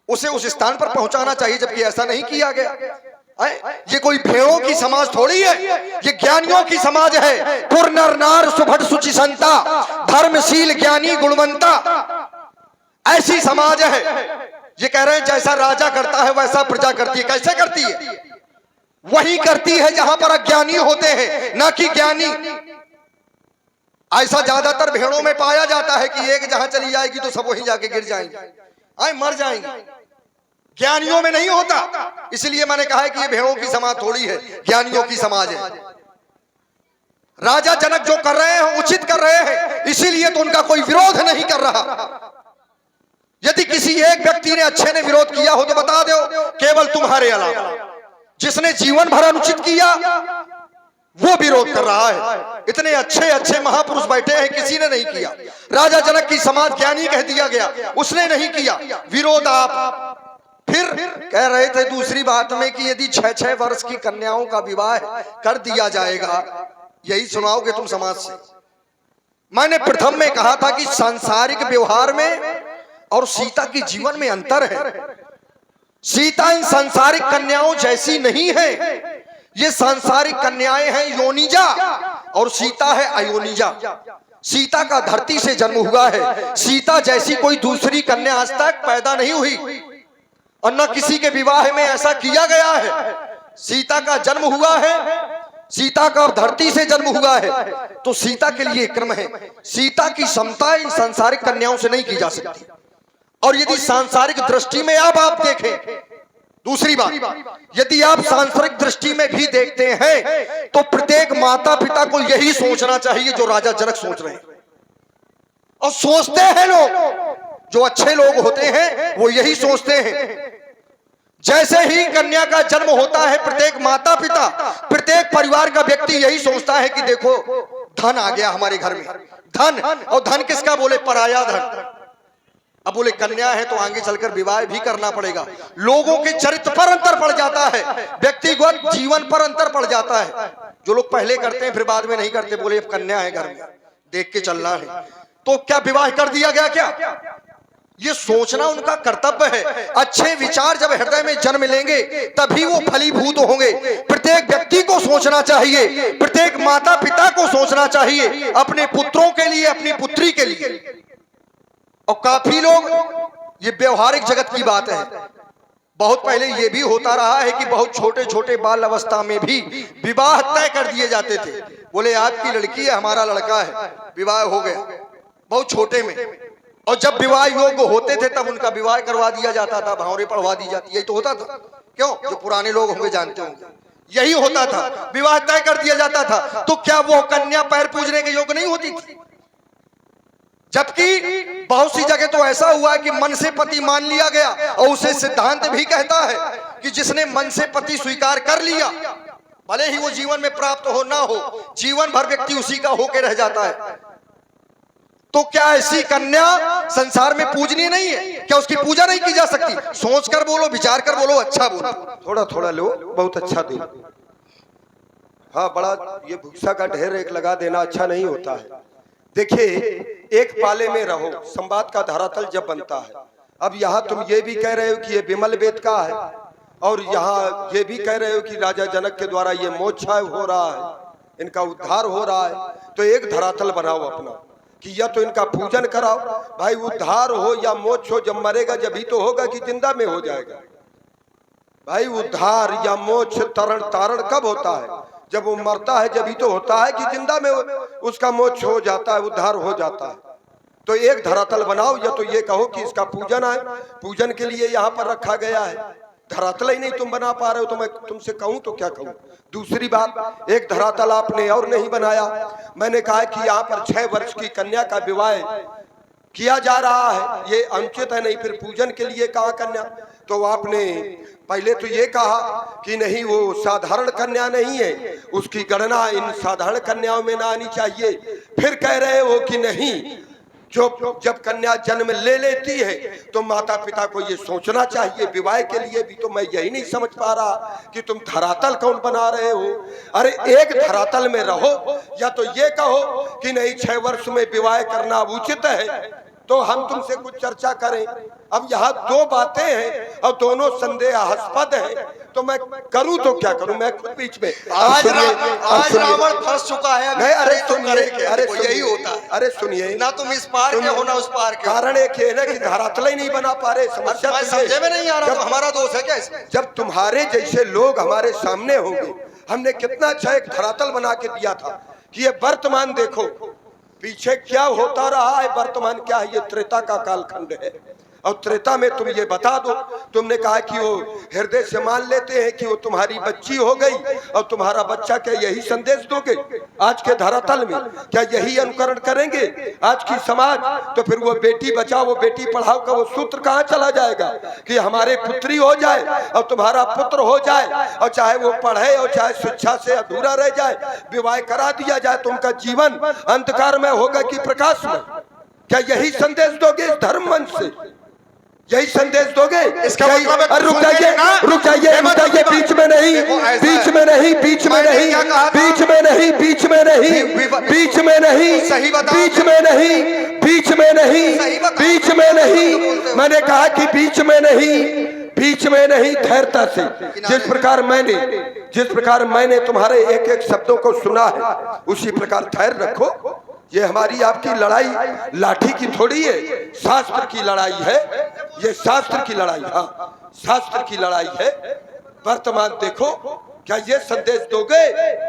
उसे उस स्थान पर पहुंचाना चाहिए, जबकि ऐसा नहीं किया गया। ये कोई भेड़ों की समाज थोड़ी है, ये ज्ञानियों की समाज है। पुर नर नार सुभट सुचि संता, धर्मशील ज्ञानी गुणवंता, ऐसी समाज है। ये कह रहे हैं जैसा राजा करता है वैसा प्रजा करती है। कैसे करती है? वही करती है जहां पर अज्ञानी होते हैं, ना कि ज्ञानी। ऐसा ज्यादातर भेड़ों में पाया जाता है कि एक जहां चली जाएगी तो सब वहीं जाके गिर जाएंगे, मर जाएंगे। ज्ञानियों में नहीं होता। इसलिए मैंने कहा है कि ये भेड़ों की समाज थोड़ी है, ज्ञानियों की समाज है। राजा जनक जो कर रहे हैं उचित कर रहे हैं, इसीलिए तो उनका कोई विरोध नहीं कर रहा। यदि किसी एक व्यक्ति ने अच्छे ने विरोध किया हो तो बता दो, केवल तुम्हारे अलावा। जिसने जीवन भर अनुचित किया वो विरोध कर रहा है। इतने अच्छे अच्छे महापुरुष बैठे हैं, किसी ने नहीं किया। राजा जनक की समाज ज्ञानी कह दिया गया, उसने नहीं किया विरोध। आप फिर कह रहे थे दूसरी बात में कि यदि 6-6 वर्ष की कन्याओं का विवाह कर दिया जाएगा, यही सुनाओगे तुम समाज से? मैंने प्रथम में कहा था कि सांसारिक व्यवहार में और सीता की जीवन में अंतर है। सीता इन सांसारिक कन्याओं जैसी नहीं है। ये सांसारिक कन्याएं हैं योनिजा और सीता है अयोनिजा। सीता का धरती से जन्म हुआ है। सीता जैसी कोई दूसरी कन्या आज तक पैदा नहीं हुई और न किसी के विवाह में ऐसा किया गया है। सीता का जन्म हुआ है, सीता का धरती से जन्म हुआ है, तो सीता के लिए क्रम है। सीता की समता इन सांसारिक कन्याओं से नहीं की जा सकती। और यदि सांसारिक दृष्टि में आप देखें, दूसरी बात, यदि आप सांसारिक दृष्टि में भी देखते हैं तो प्रत्येक माता पिता को यही सोचना चाहिए जो राजा जनक सोच रहे हैं। और सोचते हैं लोग, जो अच्छे लोग होते हैं वो यही सोचते हैं। जैसे ही कन्या का जन्म होता है, प्रत्येक माता पिता, प्रत्येक परिवार का व्यक्ति यही सोचता है कि देखो धन आ गया हमारे घर में, धन। और धन किसका बोले? पराया धन। अब बोले कन्या है तो आगे चलकर विवाह भी करना पड़ेगा। लोगों के चरित्र पर अंतर पड़ जाता है, व्यक्तिगत जीवन पर अंतर पड़ जाता है। जो लोग पहले करते हैं फिर बाद में नहीं करते, बोले अब कन्या है घर में, देख के चलना है, तो क्या विवाह कर दिया गया? क्या ये सोचना उनका कर्तव्य है। अच्छे विचार जब हृदय में जन्म लेंगे तभी वो फलीभूत होंगे। प्रत्येक व्यक्ति को सोचना चाहिए, प्रत्येक माता पिता को सोचना चाहिए अपने पुत्रों के लिए, अपनी पुत्री के लिए। और काफी लोग, ये व्यवहारिक जगत की बात है, बहुत पहले ये भी होता रहा है कि बहुत छोटे छोटे बाल अवस्था में भी विवाह तय कर दिए जाते थे। बोले आपकी लड़की है, हमारा लड़का है, विवाह हो गया बहुत छोटे में। और जब विवाह योग्य होते थे तब उनका विवाह करवा दिया जाता था, भावरे पढ़वा दी जाती, यही तो होता था। क्यों? जो पुराने लोग होंगे जानते होंगे, यही होता था, विवाह तय कर दिया जाता था। तो क्या वो कन्या पैर पूजने के योग्य नहीं होती थी? जबकि बहुत सी जगह तो ऐसा हुआ है कि मन से पति मान लिया गया, और उसे सिद्धांत भी कहता है कि जिसने मन से पति स्वीकार कर लिया, भले ही वो जीवन में प्राप्त हो ना हो, जीवन भर व्यक्ति उसी का होकर रह जाता है। तो क्या ऐसी कन्या संसार में पूजनीय नहीं है? क्या उसकी पूजा नहीं की जा सकती? सोच कर बोलो, विचार कर बोलो, अच्छा बोलो। थोड़ा थोड़ा लो, बहुत अच्छा दो। हाँ, बड़ा ये भूसा का ढेर एक लगा देना अच्छा नहीं होता है। देखिए, एक पाले में रहो, संवाद का धरातल जब बनता है। अब यहाँ तुम ये भी कह रहे हो कि ये विमल वेद का है, और यहाँ ये भी कह रहे हो कि राजा जनक के द्वारा ये मोक्ष हो रहा है, इनका उद्धार हो रहा है। तो एक धरातल बनाओ अपना कि या तो इनका पूजन कराओ। भाई उद्धार हो या मोक्ष हो, जब मरेगा जब ही तो होगा कि जिंदा में हो जाएगा। भाई उद्धार या मोक्ष तरण तारण कब होता है? जब वो मरता है जब ही तो होता है कि जिंदा में उसका मोक्ष हो जाता है, उद्धार हो जाता है। तो एक धरातल बनाओ, या तो ये कहो कि इसका पूजन है, पूजन के लिए यहाँ पर रखा गया है। धरातल ही नहीं तुम बना पा रहे हो तो मैं तुमसे कहूं तो क्या कहूं। दूसरी बात, एक धरातल आपने और नहीं बनाया। मैंने कहा कि यहाँ पर 6 वर्ष की कन्या का विवाह किया जा रहा है, ये अनुचित है नहीं, फिर पूजन के लिए कहा कन्या। तो आपने पहले तो ये कहा कि नहीं वो साधारण कन्या नहीं है, उसकी गणना इन साधारण कन्याओं में ना आनी चाहिए। फिर कह रहे हो कि नहीं, जो जब कन्या जन्म ले लेती है तो माता पिता को ये सोचना चाहिए विवाह के लिए भी। तो मैं यही नहीं समझ पा रहा कि तुम धरातल कौन बना रहे हो। अरे एक धरातल में रहो, या तो ये कहो कि नहीं 6 वर्ष में विवाह करना उचित है, तो हम तुमसे कुछ चर्चा करें। अब यहाँ 2 बातें हैं और दोनों संदेहास्पद हैं, तो मैं करूं तो क्या करूं? मैं खुद बीच में आज रावण फंस चुका है। नहीं, अरे सुनिए, अरे यही होता है। अरे सुनिए ना तुम इस पार के हो ना उस पार के। कारण एक है ना कि धरातल ही नहीं बना पा रहे। समस्या समझे में नहीं आ रहा, तो हमारा दोष है क्या इसमें? जब तुम्हारे जैसे लोग हमारे सामने होंगे, हमने कितना अच्छा एक धरातल बना के दिया था कि ये वर्तमान देखो, पीछे क्या होता रहा है, वर्तमान क्या है, ये त्रेता का कालखंड है। और त्रेता में तुम ये बता दो, तुमने कहा कि वो हृदय से मान लेते हैं कि वो तुम्हारी बच्ची हो गई और तुम्हारा बच्चा, क्या यही संदेश दोगे आज के धरातल में? क्या यही अनुकरण करेंगे आज की समाज? तो फिर वो बेटी बचाओ वो बेटी पढ़ाओ का वो सूत्र कहाँ चला जाएगा कि हमारे पुत्री हो जाए और तुम्हारा पुत्र हो जाए, और चाहे वो पढ़े और चाहे शिक्षा से अधूरा रह जाए, विवाह करा दिया जाए तो उनका जीवन अंधकार में होगा कि प्रकाश में? क्या यही संदेश दोगे इस धर्म मंच से? यही संदेश दोगे? इसका मतलब रुक जाइए, रुक जाइए, बीच में नहीं, बीच में नहीं, बीच में नहीं, बीच में नहीं, बीच में नहीं, बीच में नहीं, बीच में नहीं, बीच में नहीं, बीच में नहीं। मैंने कहा कि बीच में नहीं, बीच में नहीं, धैर्यता से। जिस प्रकार मैंने तुम्हारे एक एक शब्दों को सुना है उसी प्रकार धैर्य रखो। ये हमारी आपकी लड़ाई लाठी की थोड़ी है, शास्त्र की लड़ाई है। ये शास्त्र की लड़ाई, हाँ शास्त्र की लड़ाई है। वर्तमान देखो क्या ये संदेश दोगे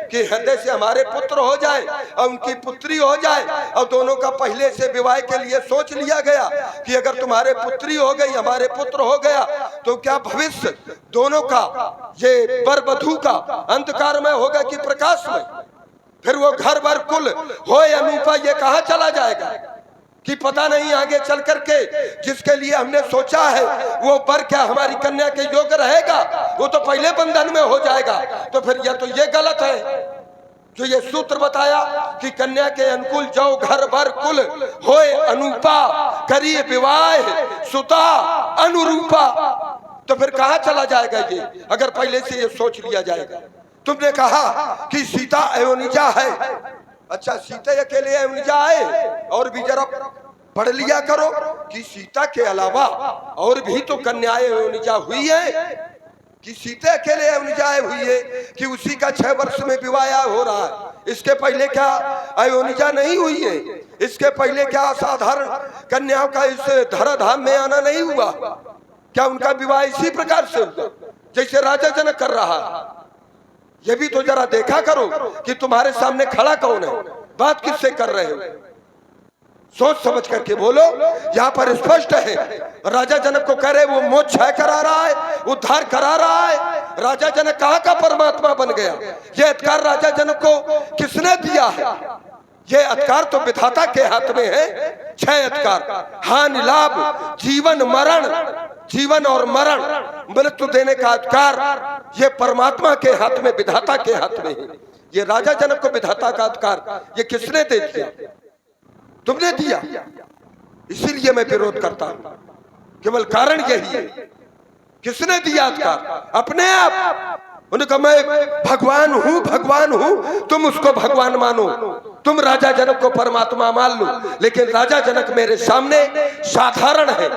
कि हृदय से हमारे पुत्र हो जाए और उनकी पुत्री हो जाए, और दोनों का पहले से विवाह के लिए सोच लिया गया कि अगर तुम्हारे पुत्री हो गई, हमारे पुत्र हो गया, तो क्या भविष्य दोनों का, ये वर वधू का अंधकार में होगा कि प्रकाश में? फिर वो घर भर कुल होए अनूपा ये कहाँ चला जाएगा कि पता नहीं आगे चल करके जिसके लिए हमने सोचा है वो वर क्या हमारी कन्या के योग्य रहेगा? वो तो पहले बंधन में हो जाएगा। तो फिर यह तो ये गलत है जो ये सूत्र बताया कि कन्या के अनुकूल जाओ घर भर कुल होए अनूपा, करिए विवाह सुता अनुरूपा। तो फिर कहाँ चला जाएगा ये अगर पहले से ये सोच लिया जाएगा? तुमने कहा कि सीता अयोनिजा है, अच्छा सीता अकेले अयोनिजा है, और भी जरा पढ़ लिया करो कि सीता के अलावा और भी तो कन्याएं अयोनिजा हुई है, कि सीता अकेले अयोनिजा हुई है कि उसी का 6 वर्ष में विवाह हो रहा है। इसके पहले क्या अयोनिजा नहीं हुई है? इसके पहले क्या साधारण कन्याओं का इस धराधाम में आना नहीं हुआ? क्या उनका विवाह इसी प्रकार से हुआ जैसे राजा जनक कर रहा है? ये भी तो जरा देखा करो कि तुम्हारे सामने खड़ा कौन है, बात किससे कर रहे हो? सोच समझ करके बोलो। यहाँ पर स्पष्ट है राजा जनक को कह रहे वो मोक्ष करा रहा है, उद्धार करा रहा है। राजा जनक कहाँ का परमात्मा बन गया? ये अधिकार राजा जनक को किसने दिया है? ये अधिकार तो विधाता के हाथ में है। 6 अधिकार, हानि लाभ, जीवन मरण, जीवन और मरण, मृत्यु देने का अधिकार ये परमात्मा के हाथ में, विधाता के हाथ में है। ये राजा जनक को विधाता का अधिकार ये किसने दे दिया? तुमने दिया। इसीलिए मैं विरोध करता हूं। केवल कारण यही है, किसने दिया अधिकार? अपने आप। उन्होंने कहा मैं भगवान हूं, भगवान हूं, तुम उसको भगवान मानो, तुम राजा जनक को परमात्मा मान लो, लेकिन राजा जनक मेरे सामने साधारण है,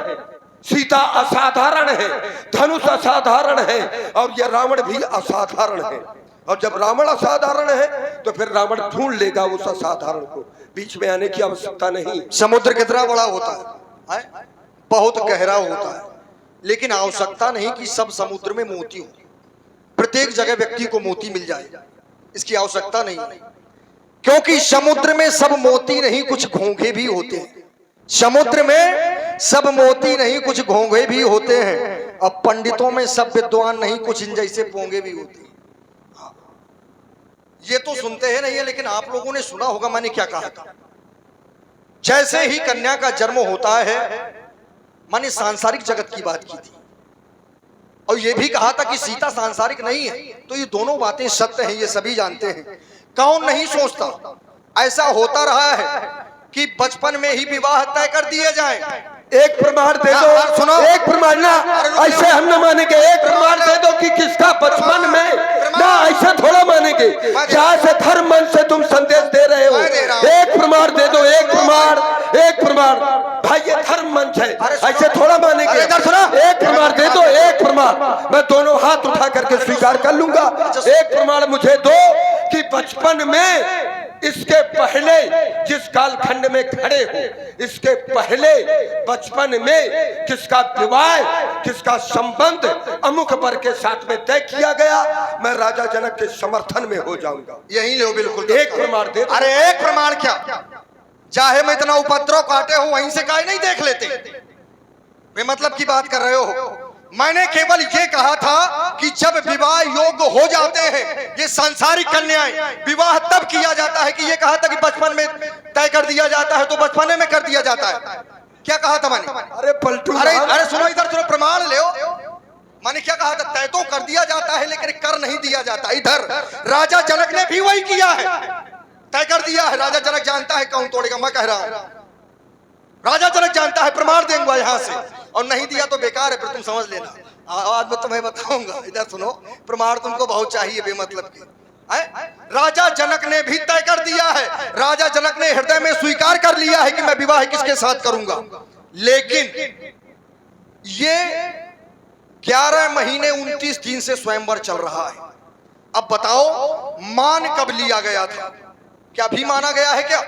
सीता असाधारण है, धनुष असाधारण है, और यह रावण भी असाधारण है। और जब रावण असाधारण है तो फिर रावण ढूंढ लेगा उस असाधारण को, बीच में आने की आवश्यकता नहीं। समुद्र कितना बड़ा होता है, बहुत गहरा होता है, लेकिन आवश्यकता नहीं कि सब समुद्र में मोती हो, प्रत्येक जगह व्यक्ति को मोती मिल जाए, इसकी आवश्यकता नहीं। क्योंकि समुद्र में सब मोती नहीं, कुछ घोंघे भी होते हैं। समुद्र में सब मोती नहीं, कुछ घोंघे भी होते हैं। अब पंडितों में सब विद्वान नहीं, कुछ इन जैसे पोंगे भी होते हैं। ये तो सुनते हैं नहीं है, लेकिन आप लोगों ने सुना होगा मैंने क्या कहा था। जैसे ही कन्या का जन्म होता है, मैंने सांसारिक जगत की बात की थी, और ये भी कहा था कि सीता सांसारिक नहीं है। तो ये दोनों बातें सत्य हैं, ये सभी जानते हैं। कौन नहीं सोचता ऐसा होता रहा है कि बचपन में ही विवाह तय कर दिए जाए। एक प्रमाण दे दो, सुनो, एक प्रमाण ना, ऐसे हम न मानेंगे। एक प्रमाण दे दो कि किसका बचपन में, ना ऐसे थोड़ा मानेंगे। जहाँ से धर्म मन से तुम संदेश दे रहे हो, एक प्रमाण दे दो, एक प्रमाण, एक प्रमाण। भाई ये धर्म मंच है, ऐसे थोड़ा मानेंगे। एक प्रमाण दे दो, एक प्रमाण, मैं दोनों हाथ उठा करके स्वीकार कर लूंगा। एक प्रमाण मुझे दो कि बचपन में, इसके पहले जिस कालखंड में खड़े हो, इसके पहले बचपन में किसका विवाह, किसका संबंध अमुक वर के साथ में तय किया गया, मैं राजा जनक के समर्थन में हो जाऊंगा। यही लो, बिल्कुल। एक प्रमाण दे। अरे एक प्रमाण क्या, चाहे मैं इतना उपद्रव काटे हो, वहीं से काहे नहीं देख लेते? बेमतलब की बात कर रहे हो। मैंने केवल ये कहा था कि जब विवाह योग्य हो जाते हैं ये सांसारिक कन्याएं, विवाह तब किया जाता है कि ये कहा था कि बचपन में तय कर दिया जाता है, तो बचपने में कर दिया जाता है। क्या कहा था मैंने? अरे पलटू, अरे सुनो, इधर सुनो, प्रमाण ले। मैंने क्या कहा था? तय तो कर दिया जाता है लेकिन कर नहीं दिया जाता। इधर राजा जनक ने भी वही किया है, तय कर दिया है। राजा जनक जानता है कौन तोड़ेगा, मैं कह रहा हूं राजा जनक जानता है। प्रमाण देंगे यहां से, और नहीं दिया तो बेकार है, फिर तुम समझ लेना। आज मैं तुम्हें बताऊंगा, इधर सुनो, प्रमाण तुमको बहुत चाहिए बेमतलब के। राजा जनक ने भी तय कर दिया है, राजा जनक ने हृदय में स्वीकार कर लिया है कि मैं विवाह किसके साथ करूंगा। लेकिन ये 11 महीने 29 दिन से स्वयंवर चल रहा है। अब बताओ मान कब लिया गया था? क्या अभी माना गया है क्या?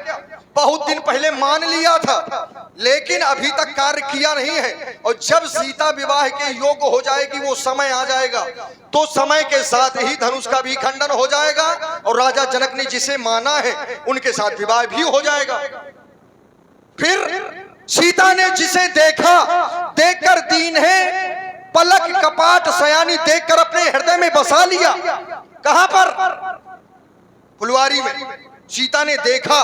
बहुत दिन पहले मान लिया था, लेकिन अभी तक कार्य किया नहीं है। और जब सीता विवाह के योग्य हो जाएगी, वो समय आ जाएगा, तो समय के साथ ही धनुष का भी खंडन हो जाएगा और राजा जनक ने जिसे माना है उनके साथ विवाह भी हो जाएगा। फिर सीता ने जिसे देखा, देखकर दीन है पलक कपाट सयानी देखकर अपने हृदय में बसा लिया। कहां पर? फुलवारी में सीता ने देखा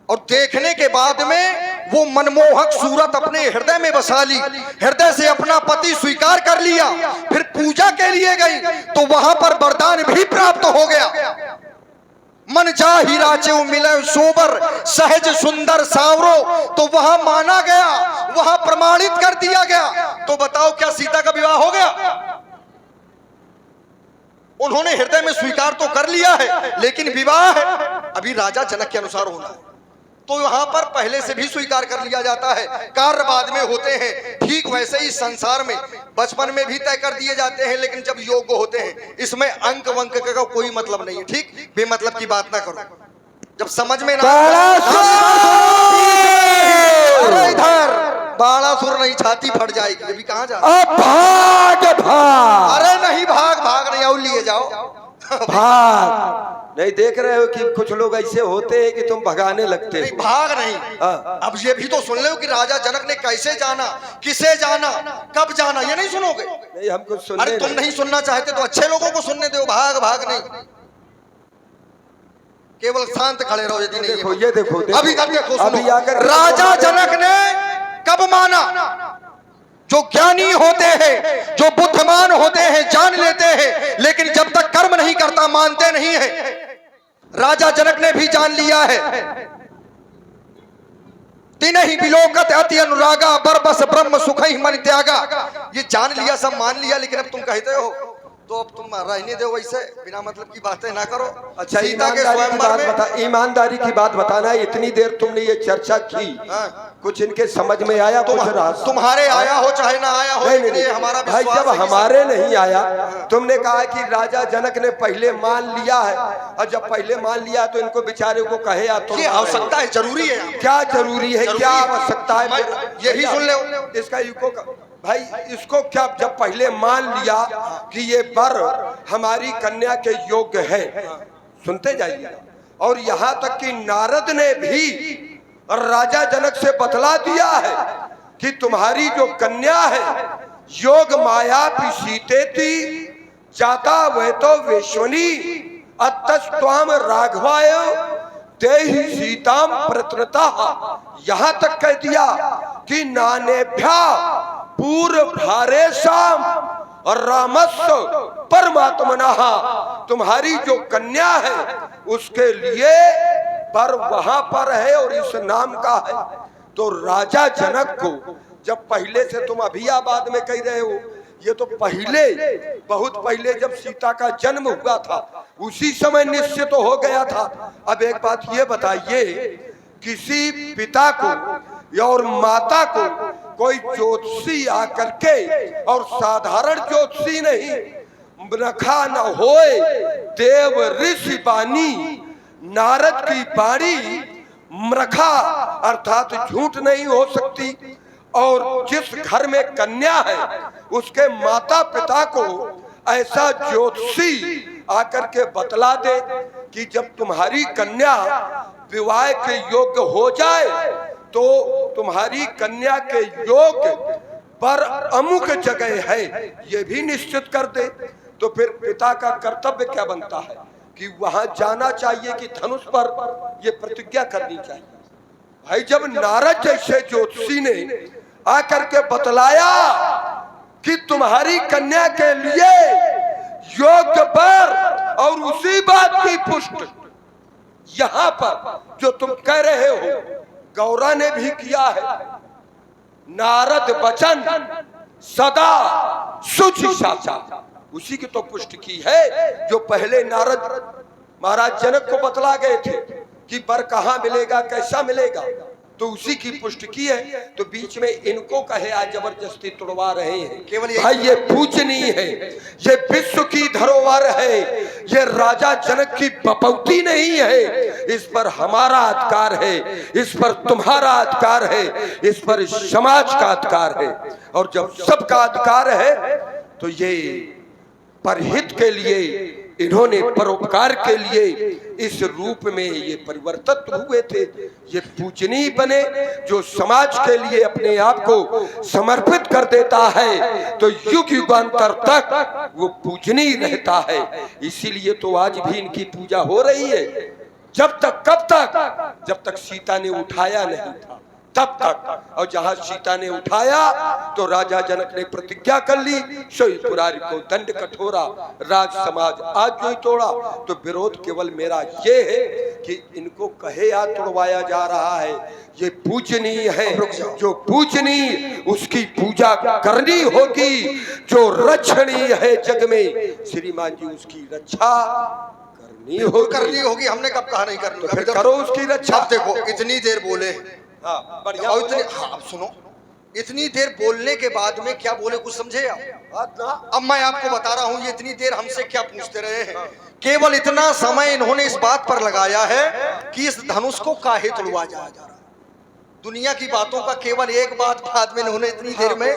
और देखने के बाद में वो मनमोहक सूरत अपने हृदय में बसा ली, हृदय से अपना पति स्वीकार कर लिया। फिर पूजा के लिए गई तो वहां पर वरदान भी प्राप्त हो गया। मन जाहि राचे मिले सोबर सहज सुंदर सावरो, तो वहां माना गया, वहां प्रमाणित कर दिया गया। तो बताओ क्या सीता का विवाह हो गया? उन्होंने हृदय में स्वीकार तो कर लिया है, लेकिन विवाह अभी राजा जनक के अनुसार होना है। तो वहां पर पहले से भी स्वीकार कर लिया जाता है, कार्य बाद में होते हैं। ठीक वैसे ही संसार में बचपन में भी तय कर दिए जाते हैं, लेकिन जब योग्य होते हैं, इसमें अंक वंक का कोई मतलब नहीं है। ठीक, बेमतलब की बात ना करो। जब समझ में ना इधर बाणासुर नहीं, छाती फट जाएगी। अभी कहाँ जा? भाग भाग। अरे नहीं, भाग भाग नहीं, और लिए जाओ भाग। नहीं देख रहे हो कि कुछ लोग ऐसे होते हैं कि तुम भगाने लगते नहीं, हो। भाग नहीं। हाँ। अब ये भी तो सुन लो कि राजा जनक ने कैसे जाना, किसे जाना, कब जाना, ये नहीं सुनोगे? नहीं, हम कुछ सुनने अरे तुम नहीं सुनना चाहते तो अच्छे लोगों को सुनने दो। भाग भाग नहीं, केवल शांत खड़े रहो। यदि नहीं देखो, ये देखो, देखो। अभी देखो, अभी सुनो। आकर राजा जनक ने कब माना? जो ज्ञानी होते हैं, जो बुद्धिमान होते हैं, जान लेते हैं, लेकिन जब तक कर्म नहीं करता मानते नहीं है। राजा जनक ने भी जान लिया है। तिनहि विलोकत अति अनुरागा बरबस ब्रह्म सुख ही मन त्यागा। ये जान लिया, सब मान लिया, लेकिन अब तुम कहते हो तो अब तुम रहने दो वैसे, बिना मतलब की बातें ना करो। अच्छा, सीता के ईमानदारी की स्वयंवर बात में बता, ईमानदारी की बात बताना। इतनी देर तुमने ये चर्चा की, कुछ इनके समझ में आया? तुम्हारे आया हो चाहे ना आया हो, नहीं, नहीं, हमारा भाई, जब हमारे नहीं आया, तुमने कहा कि राजा जनक ने पहले मान लिया है, और जब पहले मान लिया तो इनको बेचारे को कहे या तो आवश्यकता है, जरूरी है। क्या जरूरी है, क्या आवश्यकता है? यही सुन लो इसका युको भाई, इसको क्या, जब पहले मान लिया कि ये वर हमारी कन्या के योग्य है, सुनते जाइए। और यहाँ तक कि नारद ने भी राजा जनक से बतला दिया है कि तुम्हारी जो कन्या है, योग माया पिशीते थी जाता वह तो वेश्वनी अतस्त्वाम राघवाय तेहि सीताम प्रतनता। यहाँ तक कह दिया कि नानेभ्या पूर्व भारे शाम और रामस्व परमात्मना, तुम्हारी जो कन्या है उसके लिए पर वहां पर है और इस नाम का है। तो राजा जनक को जब पहले से, तुम अभियाबाद में कह रहे हो, ये तो पहले, बहुत पहले जब सीता का जन्म हुआ था उसी समय निश्चित तो हो गया था। अब एक बात ये बताइए, किसी पिता को और माता को कोई ज्योतिषी आकर के, और साधारण ज्योतिषी नहीं, रखा न होए देव ऋषि बानी, नारद की बाणी मरखा, अर्थात झूठ नहीं हो सकती। और जिस घर में कन्या है उसके माता पिता को ऐसा ज्योतिषी आकर के बतला दे कि जब तुम्हारी कन्या विवाह के योग्य हो जाए तो तुम्हारी कन्या के योग्य पर अमुक जगह है, ये भी निश्चित कर दे। तो फिर पिता का कर्तव्य क्या बनता है कि वहां जाना चाहिए कि धनुष पर ये प्रतिज्ञा करनी चाहिए। भाई, जब नारद जैसे ज्योतिषी ने आकर के बतलाया कि तुम्हारी कन्या के लिए योग्य पर, और उसी बात की पुष्टि यहाँ पर जो तुम कह रहे हो गौरा ने भी किया है। नारद वचन सदा शुचि साचा, उसी की तो पुष्टि की है जो पहले नारद महाराज जनक को बतला गए थे कि वर कहाँ मिलेगा, कैसा मिलेगा। तो उसी की पुष्टि की है। तो बीच में इनको कहे आज जबरदस्ती तुड़वा रहे हैं। केवल भाई ये पूजनीय है, ये विश्व की धरोहर है, ये राजा जनक की बपौती नहीं है। इस पर हमारा अधिकार है, इस पर तुम्हारा अधिकार है, इस पर समाज का अधिकार है। और जब सबका अधिकार है तो ये परहित के लिए, इन्होंने परोपकार के लिए इस रूप में ये परिवर्तित हुए थे। ये पूजनीय बने, जो समाज के लिए अपने आप को समर्पित कर देता है तो युग युगांतर तक वो पूजनीय रहता है। इसीलिए तो आज भी इनकी पूजा हो रही है। जब तक, कब तक? जब तक सीता ने उठाया नहीं था तब तक। और जहां सीता ने उठाया तो राजा जनक ने प्रतिज्ञा कर ली, सोई पुरारी को दंड कठोरा, राज समाज आज जो ही तोड़ा। तो विरोध केवल मेरा ये है कि इनको कहे या तोड़वाया जा रहा है। ये पूजनीय है, जो पूजनीय उसकी पूजा करनी होगी। जो रक्षणीय है जग में श्रीमान जी, उसकी रक्षा करनी होगी। हमने कब कहा नहीं करनी? तो फिर करो उसकी रक्षा। अब देखो इतनी देर बोले, हाँ, बढ़िया। और अब सुनो, इतनी देर बोलने के बाद में क्या बोले, कुछ समझे आप? अब मैं आपको बता रहा हूँ ये इतनी देर हमसे क्या पूछते रहे हैं। केवल इतना समय इन्होंने इस बात पर लगाया है कि इस धनुष को काहे तोड़वा जा रहा है। दुनिया की बातों का केवल एक बात बाद में इन्होंने इतनी देर में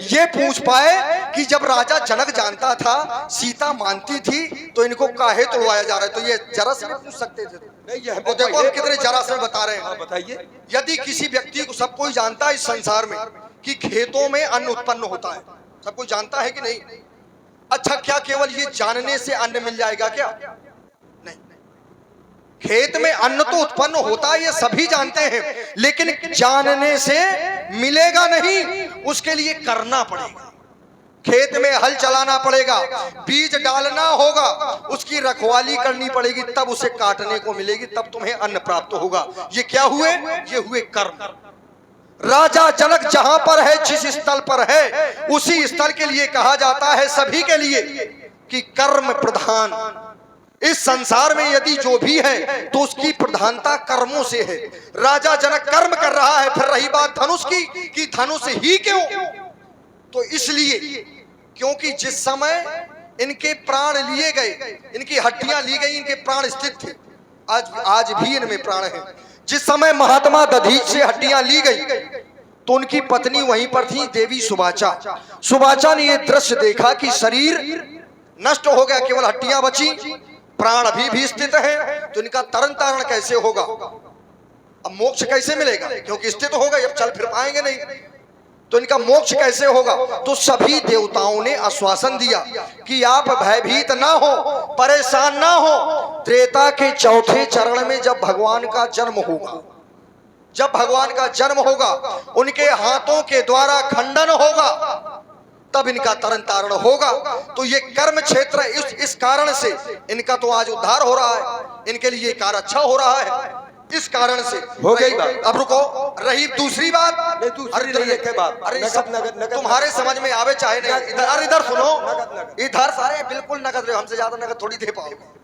ये पूछ पाए कि जब राजा जनक जानता था, सीता मानती थी, तो इनको काहे तोड़वाया जा रहा है। तो ये जरा से पूछ सकते थे। नहीं, देखो हम कितने जरा से बता रहे हैं। बताइए। यदि किसी व्यक्ति को, सब कोई जानता है इस संसार में कि खेतों में अन्न उत्पन्न होता है, सब कोई जानता है कि नहीं? अच्छा, क्या केवल ये जानने से अन्न मिल जाएगा क्या? नहीं। खेत में अन्न तो उत्पन्न होता है, ये सभी जानते हैं, लेकिन जानने से मिलेगा नहीं, उसके लिए करना पड़ेगा। खेत में हल चलाना पड़ेगा, बीज डालना होगा, उसकी रखवाली करनी पड़ेगी, तब उसे काटने को मिलेगी, तब तुम्हें अन्न प्राप्त होगा। ये क्या हुए? ये हुए कर्म। राजा जनक जहां पर है, जिस स्थल पर है, उसी स्थल के लिए कहा जाता है सभी के लिए कि कर्म प्रधान। इस संसार में यदि जो भी है तो उसकी प्रधानता कर्मों से है। राजा जनक कर्म कर रहा है। फिर रही बात धनुष की कि धनुष ही क्यों? तो इसलिए क्योंकि जिस समय इनके प्राण लिए गए, इनकी हड्डियां ली गई, इनके प्राण स्थित थे, आज भी इनमें प्राण है। जिस समय महात्मा दधीच से हड्डियां ली गई तो उनकी पत्नी वहीं पर थी, देवी सुबाचा। सुबाचा ने यह दृश्य देखा कि शरीर नष्ट हो गया, केवल हड्डियां बची, प्राण अभी भी स्थित है। तो इनका तरन तारण कैसे होगा? अब मोक्ष कैसे मिलेगा? क्योंकि स्थित हो गए, अब चल फिर पाएंगे नहीं, तो इनका मोक्ष कैसे होगा? तो सभी देवताओं ने आश्वासन दिया कि आप भयभीत ना हो, परेशान ना हो। त्रेता के चौथे चरण में जब भगवान का जन्म होगा, जब भगवान का जन्म होगा, उनके हाथों के द्वारा खंडन होगा, तब इनका तरन तारण होगा। तो ये कर्म क्षेत्र, इस कारण से इनका तो आज उद्धार हो रहा है, इनके लिए कार्य अच्छा हो रहा है, इस कारण से हो गई बात। अब रुको, रही दूसरी बात। नहीं, दूसरी नहीं, एक बात। अरे नगद, नगद, नगद, तुम्हारे समझ में आवे चाहे नहीं। इधर, अरे इधर सुनो, नगद। इधर सारे बिल्कुल नगद रहे, हमसे ज्यादा नगद थोड़ी दे पाओगे।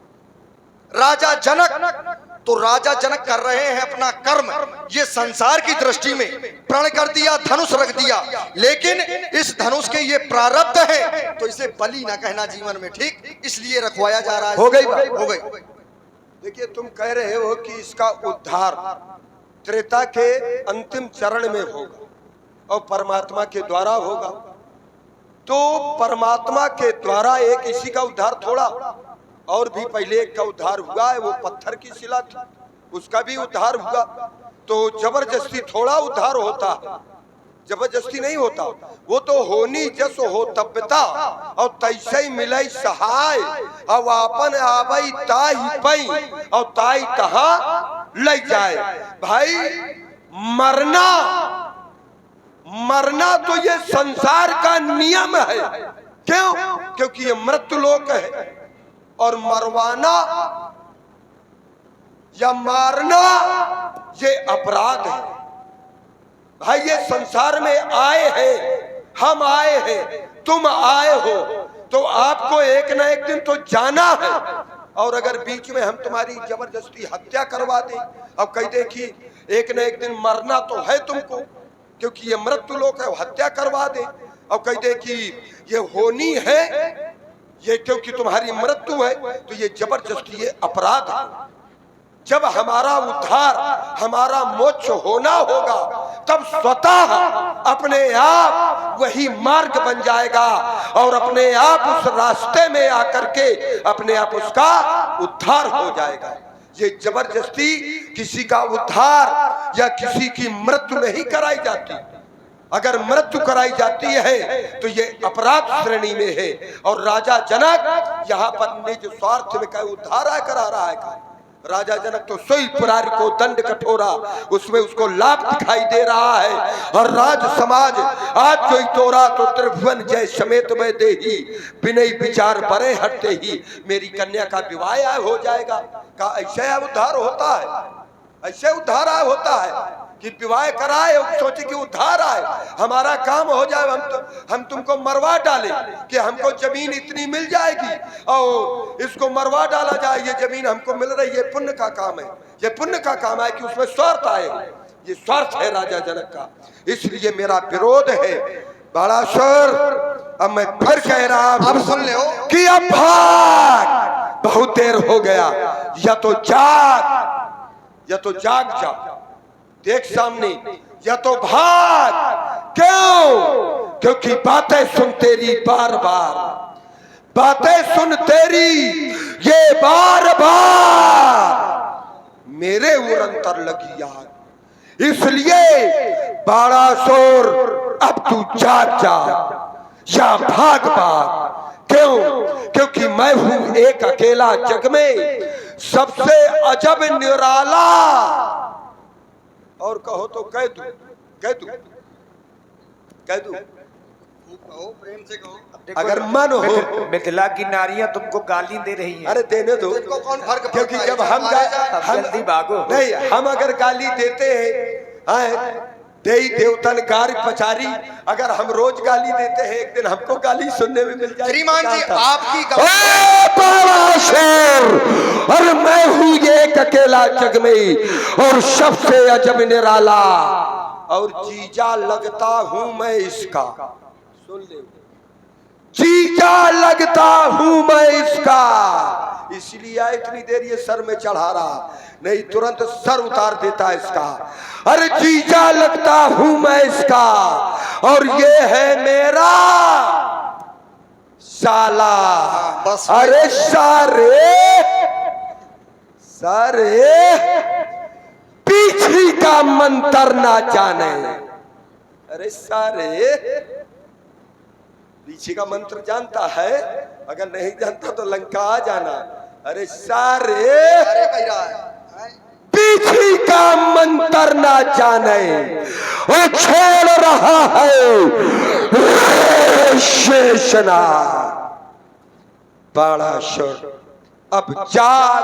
राजा जनक, तो राजा जनक कर रहे हैं अपना कर्म। ये संसार की दृष्टि में प्रण कर दिया, धनुष रख दिया, लेकिन इस धनुष के ये प्रारब्ध है, तो इसे बलि ना कहना जीवन में, ठीक? इसलिए रखवाया जा रहा है। हो गई, हो गई। देखिए, तुम कह रहे हो कि इसका उद्धार त्रेता के अंतिम चरण में होगा और परमात्मा के द्वारा होगा। तो परमात्मा के द्वारा एक इसी का उद्धार थोड़ा, और भी पहले एक का उद्धार हुआ है, वो पत्थर की शिला थी, उसका भी उद्धार हुआ। तो जबरदस्ती थोड़ा उद्धार होता, जबरदस्ती नहीं होता। वो तो होनी जस हो तब्यता और तैसे ही मिले सहाय, अब आपन आवई ताही पई और ताई तहा ले जाए। भाई मरना तो ये संसार का नियम है। क्यों? क्योंकि ये मृत्यु लोक है, और मरवाना या मारना ये अपराध है। भाई ये संसार में आए हैं, हम आए हैं, तुम आए हो, तो आपको एक ना एक दिन तो जाना है। और अगर बीच में हम तुम्हारी जबरदस्ती हत्या करवा दें, अब कह दे कि एक न एक दिन मरना तो है तुमको, क्योंकि ये मृत्यु लोक है, हत्या करवा दे, और कह दे कि ये होनी है, ये क्योंकि तुम्हारी मृत्यु है, तो ये जबरदस्ती ये अपराध है। जब हमारा उद्धार, हमारा मोक्ष होना होगा, तब स्वतः अपने आप वही मार्ग बन जाएगा और अपने आप उस रास्ते में आकर के अपने आप उसका उद्धार हो जाएगा। ये जबरदस्ती किसी का उद्धार या किसी की मृत्यु नहीं कराई जाती। अगर मृत्यु कराई जाती है तो ये अपराध श्रेणी में है। और राजा जनक यहाँ पर निज स्वार्थ में क्या उद्धार करा रहा है। राजा जनक तो सोई पुरारी को दंड कठोरा, उसमें उसको लाभ दिखाई दे रहा है। और राज समाज आज जो तोरा तो त्रिभुवन जय समेत में दे ही, विनय विचार बड़े हटते ही मेरी कन्या का विवाह हो जाएगा। का ऐसे उद्धार होता है, ऐसे उद्धार होता है कि विवाह कराए और सोचे कि उद्धार आए, हमारा काम हो जाए, हम तुमको मरवा डाले कि हमको जमीन इतनी मिल जाएगी और इसको मरवा डाला जाए, ये जमीन हमको मिल रही है। पुण्य का काम है, ये पुण्य का काम है कि उसमें स्वार्थ आए। ये स्वार्थ है राजा जनक का, इसलिए मेरा विरोध है। बड़ा शोर, अब मैं फिर कह रहा हूं, अब सुन ले कि अब भाग, बहुत देर हो गया, या तो जाग जा, देख सामने, या तो भाग। क्यों? क्योंकि बातें सुन तेरी बार बार, बातें सुन तेरी ये बार बार मेरे उरंतर लगी आग। इसलिए बड़ा शोर, अब तू जाग जा या भाग भाग। क्यों? क्योंकि मैं हूं एक अकेला जग में सबसे अजब निराला। और कहो तो कह दू, कह दू, कह दू, कहो, प्रेम से कहो। अगर मन हो। मिथिला की नारियां तुमको गाली दे रही हैं। अरे देने दो, इनको कौन फर्क पड़ता क्योंकि है? जब हम जल्दी भागो। नहीं, हम अगर गाली देते हैं, देई देवतन गार पचारी, अगर हम रोज गाली देते हैं, एक दिन हमको गाली सुनने में मिल जाए। श्रीमान जी, आपकी और मैं हूँ एक अकेला जग में और सबसे अजब निराला, और जीजा लगता हूँ मैं इसका। सुन ले, जीजा लगता हूँ मैं इसका, इसलिए इतनी देर ये सर में चढ़ा रहा, नहीं तुरंत सर उतार देता इसका। अरे जीजा लगता हूँ मैं इसका, और ये है मेरा साला। बस अरे सारे पीछे का मंत्र ना जाने। अरे सारे पीछे का मंत्र जानता है, अगर नहीं जानता तो लंका आ जाना। अरे सारे कह रहा है पीछे का मंत्र ना जाने, वो छोड़ रहा है शेषना। बड़ा शोर, अब जाग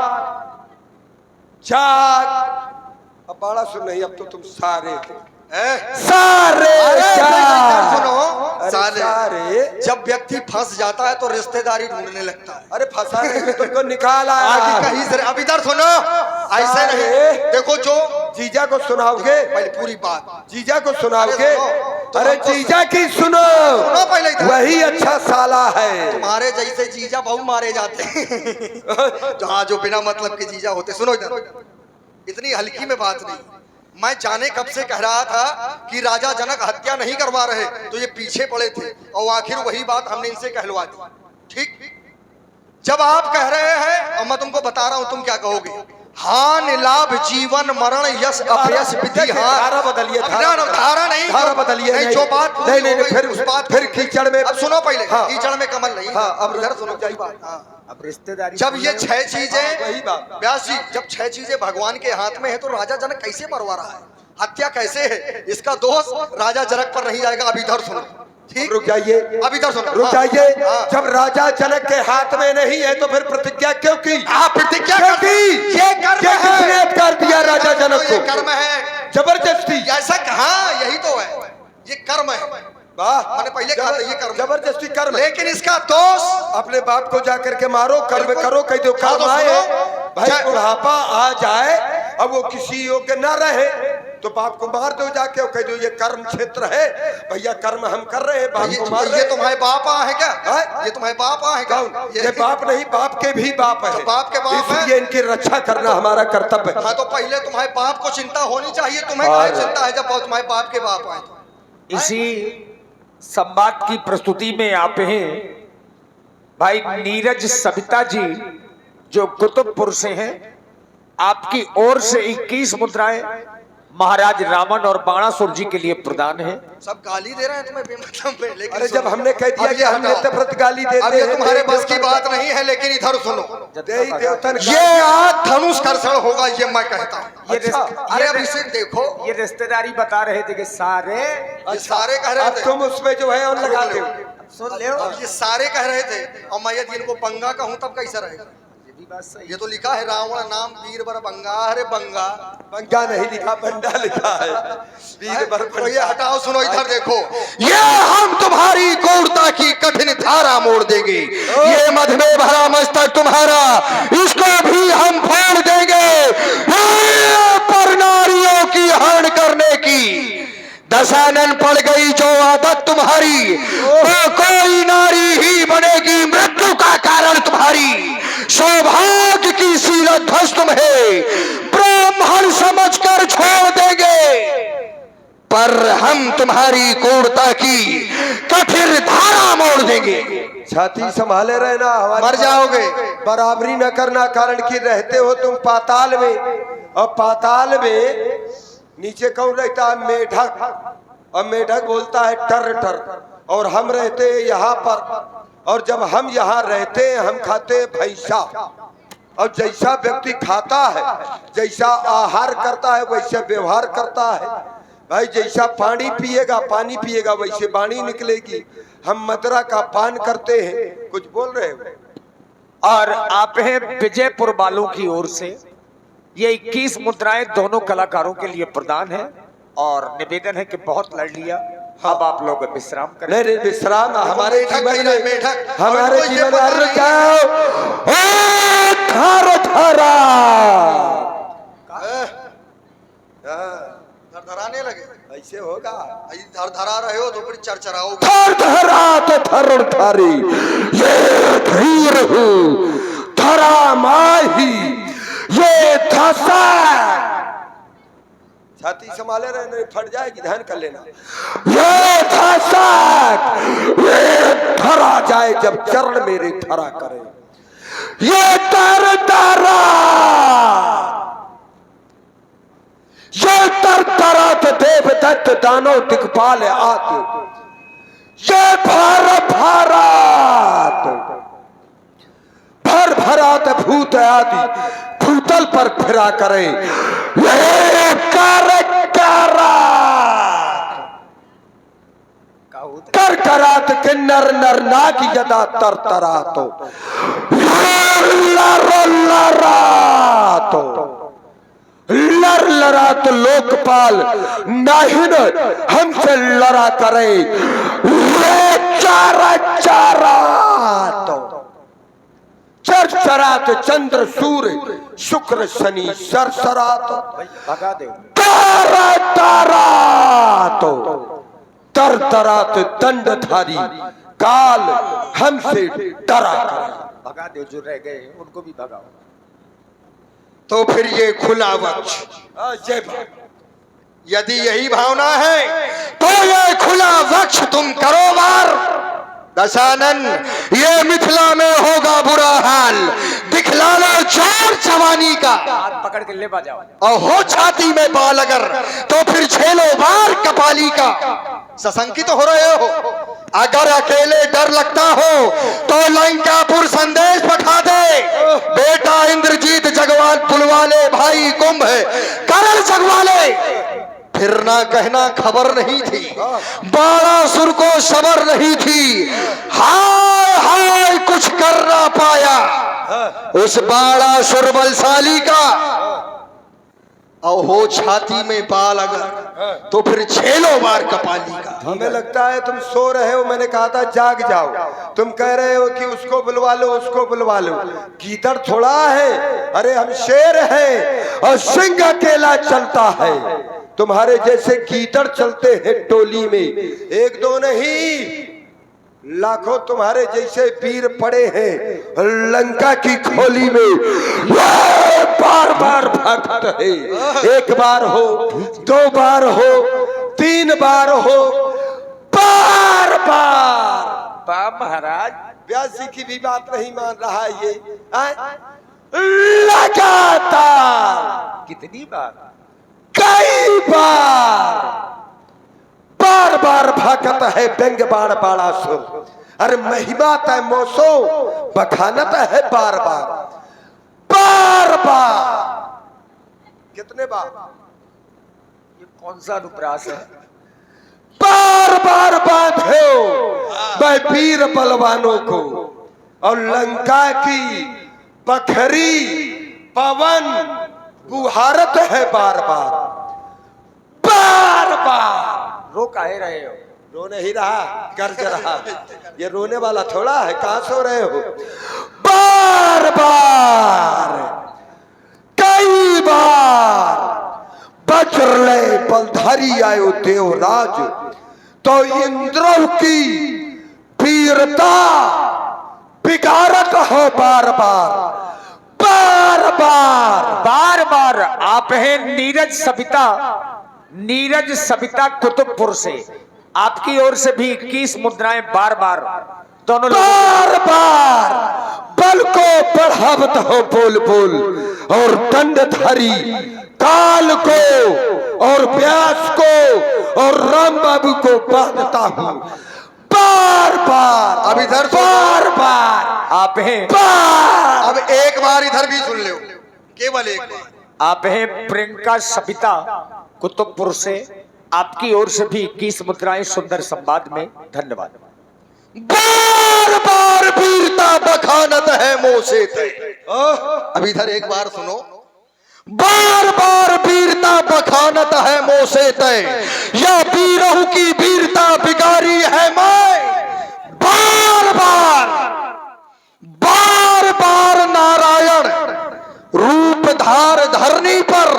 जाग। अब बड़ा सुन नहीं, अब तो तुम सारे सुनो, सारे जब व्यक्ति फंस जाता है तो रिश्तेदारी ढूंढने लगता है। अरे फंसाने में तुमको निकाला आगे कहीं से। अब इधर सुनो, ऐसे नहीं, देखो जो जीजा को सुनाओगे, पहले पूरी बात जीजा को सुनाओगे। तो अरे जीजा की सुनो, पहले इधर। वही अच्छा साला है। तुम्हारे जैसे जीजा बहु मारे जाते हैं जहाँ जो बिना मतलब के जीजा होते। सुनो इधर, इतनी हल्की में बात नहीं। मैं जाने कब से कह रहा था कि राजा जनक हत्या नहीं करवा रहे, तो ये पीछे पड़े थे, और आखिर वही बात हमने इनसे कहलवा दी। ठीक, जब आप कह रहे हैं, और मैं तुमको बता रहा हूं तुम क्या कहोगे। हान लाभ जीवन मरण यश अपयश विधि हार। धारा बदलिए, धारा नहीं, धारा बदलिए, नहीं, जो बात नहीं, फिर उस बात, फिर कीचड़ में। अब सुनो पहले, हाँ, कीचड़ में कमल नहीं। हाँ, अब इधर सुनो क्या बात। हाँ, अब रिश्तेदारी जब ये 6 चीजें, वही बात। व्यास जी, जब 6 चीजें भगवान के हाथ में है तो राजा जनक कैसे मरवा रहा है? हत्या कैसे है? इसका दोष राजा जनक पर नहीं जाएगा। अब इधर सुनो, ठीक, रुक जाइए, अब इधर सुनो, रुक जाइए। हाँ। जब राजा जनक के हाथ में नहीं है तो फिर प्रतिज्ञा क्यों की? प्रतिज्ञा क्यों की? ये कर्म है। किसने कर दिया राजा जनक ये को? कर्म है, जबरदस्ती। ऐसा कहा, यही तो है, ये कर्म है। वाह, मैंने पहले कहा था ये कर्म, जबरदस्ती कर्म है। लेकिन इसका दोष अपने बाप को जाकर के मारो, कर्म बिल्कुल। करो, कह दो हाँ, कर्म तो आए, सुनो। भाई चाहे- बुढ़ापा आ जाए, अब वो किसी योग्य न रहे तो बाप को मार दो जाके और कह दो ये कर्म क्षेत्र है, भैया कर्म हम कर रहे हैं, बाप को मार रहे ये हैं। तुम्हारे बाप है क्या? हाँ? ये तुम्हारे बाप है क्या? कौन? ये बाप नहीं, बाप के भी बाप है, तो बाप के बाप है। इसलिए इनकी रक्षा करना हमारा कर्तव्य है। हाँ, तो पहले तुम्हारे बाप को चिंता होनी चाहिए, तुम्हें हाँ। क्या चिंता है जब तुम्हारे बाप के बाप आए? इसी संवाद की प्रस्तुति में आप हैं भाई नीरज सविता जी, जो कुतुबपुर से हैं। आपकी ओर से 21 मुद्राएं महाराज रावण और बाणासुर जी के लिए प्रदान है। सब गाली दे रहे हैं तुम्हें बेमतलब में, लेकिन अरे सुनो। जब हमने कह दिया अब कि ये हम हटाओ। नेत्रव्रत गाली देते अब ये हैं, तुम्हारे देव बस की बात नहीं है, लेकिन इधर सुनो, देई देवतन ये आज धनुष कर्षण होगा, ये मैं कहता हूँ। ये अच्छा, अरे अभिषेक देखो, ये रिश्तेदारी बता रहे थे कि सारे ये सारे कह रहे अब थे, तुम उसमें जो है और लगा दो। सुन ले, अब ये सारे कह रहे थे, और मैं यदि इनको बंगा कहूँ तब कैसा रहेगा? ये भी बात सही। ये तो लिखा है रावण नाम वीर बर बंगा, अरे बंगा बंगा नहीं लिखा, बंडा लिखा है, वीर बर तो ये बंडा। हटाओ, सुनो इधर देखो, ये हम तुम्हारी क्रूरता की कठिन धारा मोड़ देंगे, ये मध में भरा मस्तक तुम्हारा, इसको भी हम फोड़ देंगे, ये पर नारियों की हरण करने की दशानन पड़ गई जो आदत तुम्हारी, तो कोई नारी ही बनेगी मृत्यु का कारण तुम्हारी, सौभाग्य की सीरत ध्वस्त तुम्हें ब्राह्मण समझकर छोड़ देंगे, पर हम तुम्हारी क्रूरता की कठिन धारा मोड़ देंगे। छाती संभाले रहना, हमारी मर जाओगे। बराबरी न करना, कारण कि रहते हो तुम पाताल में, और पाताल में नीचे कौन रहता है? मेढक, और मेढक बोलता है टर टर, और हम रहते हैं यहाँ पर, और जब हम यहाँ रहते हैं हम खाते हैं भैंसा, और जैसा व्यक्ति खाता है, जैसा आहार करता है वैसे व्यवहार करता है, भाई जैसा पानी पिएगा वैसे वाणी निकलेगी। हम मदरा का पान करते हैं। कुछ बोल रहे हो? और आप हैं विजयपुर वालों की ओर से ये 21 मुद्राएं दोनों कलाकारों के लिए प्रदान है, और निवेदन है कि बहुत लड़ लिया, अब आप लोग विश्राम करें। नहीं नहीं, विश्राम हमारे मेढक जीवन कही रहे, में, मेढक। हमारे और इनको ये जीवन पता में नहीं जाओ, थार थारा धराने लगे, ऐसे होगा। धरा रहे हो तो फिर चरचराओगे। थर धरात थरुण थारी, ये धीर हूँ थरा माही, ये धसा। छाती संभाले रहने, फट जाएगी, ध्यान कर लेना। ये धसा, ये धरा जाए जब चरण मेरे धरा करे, ये तर तारा, ये तर तरात देव दत्त दानो दिक्पाल आते, ये भार भारात भर भरात भूत आदि भूतल पर फिरा करे, ये कर कर करात किन्नर नर नाग यदा तर तरातो, लर लरात लोकपाल नाहिन हमसे लड़ा करे, ये चारा चारात चर चरात चंद्र सूर्य शुक्र शनि सरसरात, भगा दे। तारा तारात तर तरात दंडधारी काल हमसे डरा करे। भगा दे, जो रह गए उनको भी भगाओ। तो फिर ये खुला वक्ष, जय भगवान। यदि यही भावना है तो ये खुला वक्ष तुम करो वार। दशानन, ये मिथिला में होगा बुरा हाल, दिखला लो जोर जवानी का, हाथ पकड़ के ले जाओ। और हो छाती में बाल अगर तो फिर झेलो बार कपाली का। सशंकित हो रहे हो, अगर अकेले डर लगता हो तो लंकापुर संदेश पठा दे, बेटा इंद्रजीत जगवाल पुलवाले भाई कुंभ करण जगवाले। फिर ना कहना खबर नहीं थी, बाणासुर को सबर नहीं थी, हाय हाय कुछ कर ना पाया उस बाणासुर बलशाली का। और हो छाती में बाल अगर तो फिर छेलो बार कपाली का। हमें लगता है तुम सो रहे हो, मैंने कहा था जाग जाओ। तुम कह रहे हो कि उसको बुलवा लो, उसको बुलवा लो। गीदड़ थोड़ा है, अरे हम शेर हैं और सिंह अकेला चलता है। तुम्हारे जैसे गीदड़ चलते हैं टोली में, एक दो नहीं, लाखों तुम्हारे जैसे वीर पड़े हैं लंका की खोली में। बार बार भागते हैं, एक बार हो, दो बार हो, तीन बार हो, बार बार। वाह महाराज, व्यास जी की भी बात नहीं मान रहा है ये। लगातार कितनी बार? कई बार बार भागत है व्यंग बाण बाणासुर। अरे महिमा तय मोसो बखानत है बार बार। कितने बार? ये कौन सा अनुप्रास है? बार बार बांधो मैं वीर बलवानों को, और लंका की बखरी पवन बुहारत है बार बार। रो काहे रहे हो? रो नहीं रहा, गर्ज रहा। ये रोने वाला थोड़ा है, कहां सो रहे हो? बार बार कई बार वज्रलय बलधारी आयो देवराज, तो इंद्र की वीरता बिगाड़त हो बार बार। आप हैं नीरज सविता कुतुबपुर से। आपकी ओर से भी 21 मुद्राएं बार बार दोनों बार बल को बढ़ावत हो बोल और दंडधारी काल को और व्यास को और राम बाबू को बांधता हूं बार। अब इधर बार आप हैं अब एक बार इधर भी सुन लो, केवल एक बार। आप हैं प्रियंका सविता कुतुबपुर से। आपकी ओर से भी 21 मुद्राएं सुंदर संवाद में। धन्यवाद। बार वीरता बखानत है मोह से तय। अब इधर एक बार सुनो। बार वीरता बखानत है मोह से तय, या वीरों की वीरता बिगाड़ी है मैं। बार नारायण रूप धार धरनी पर,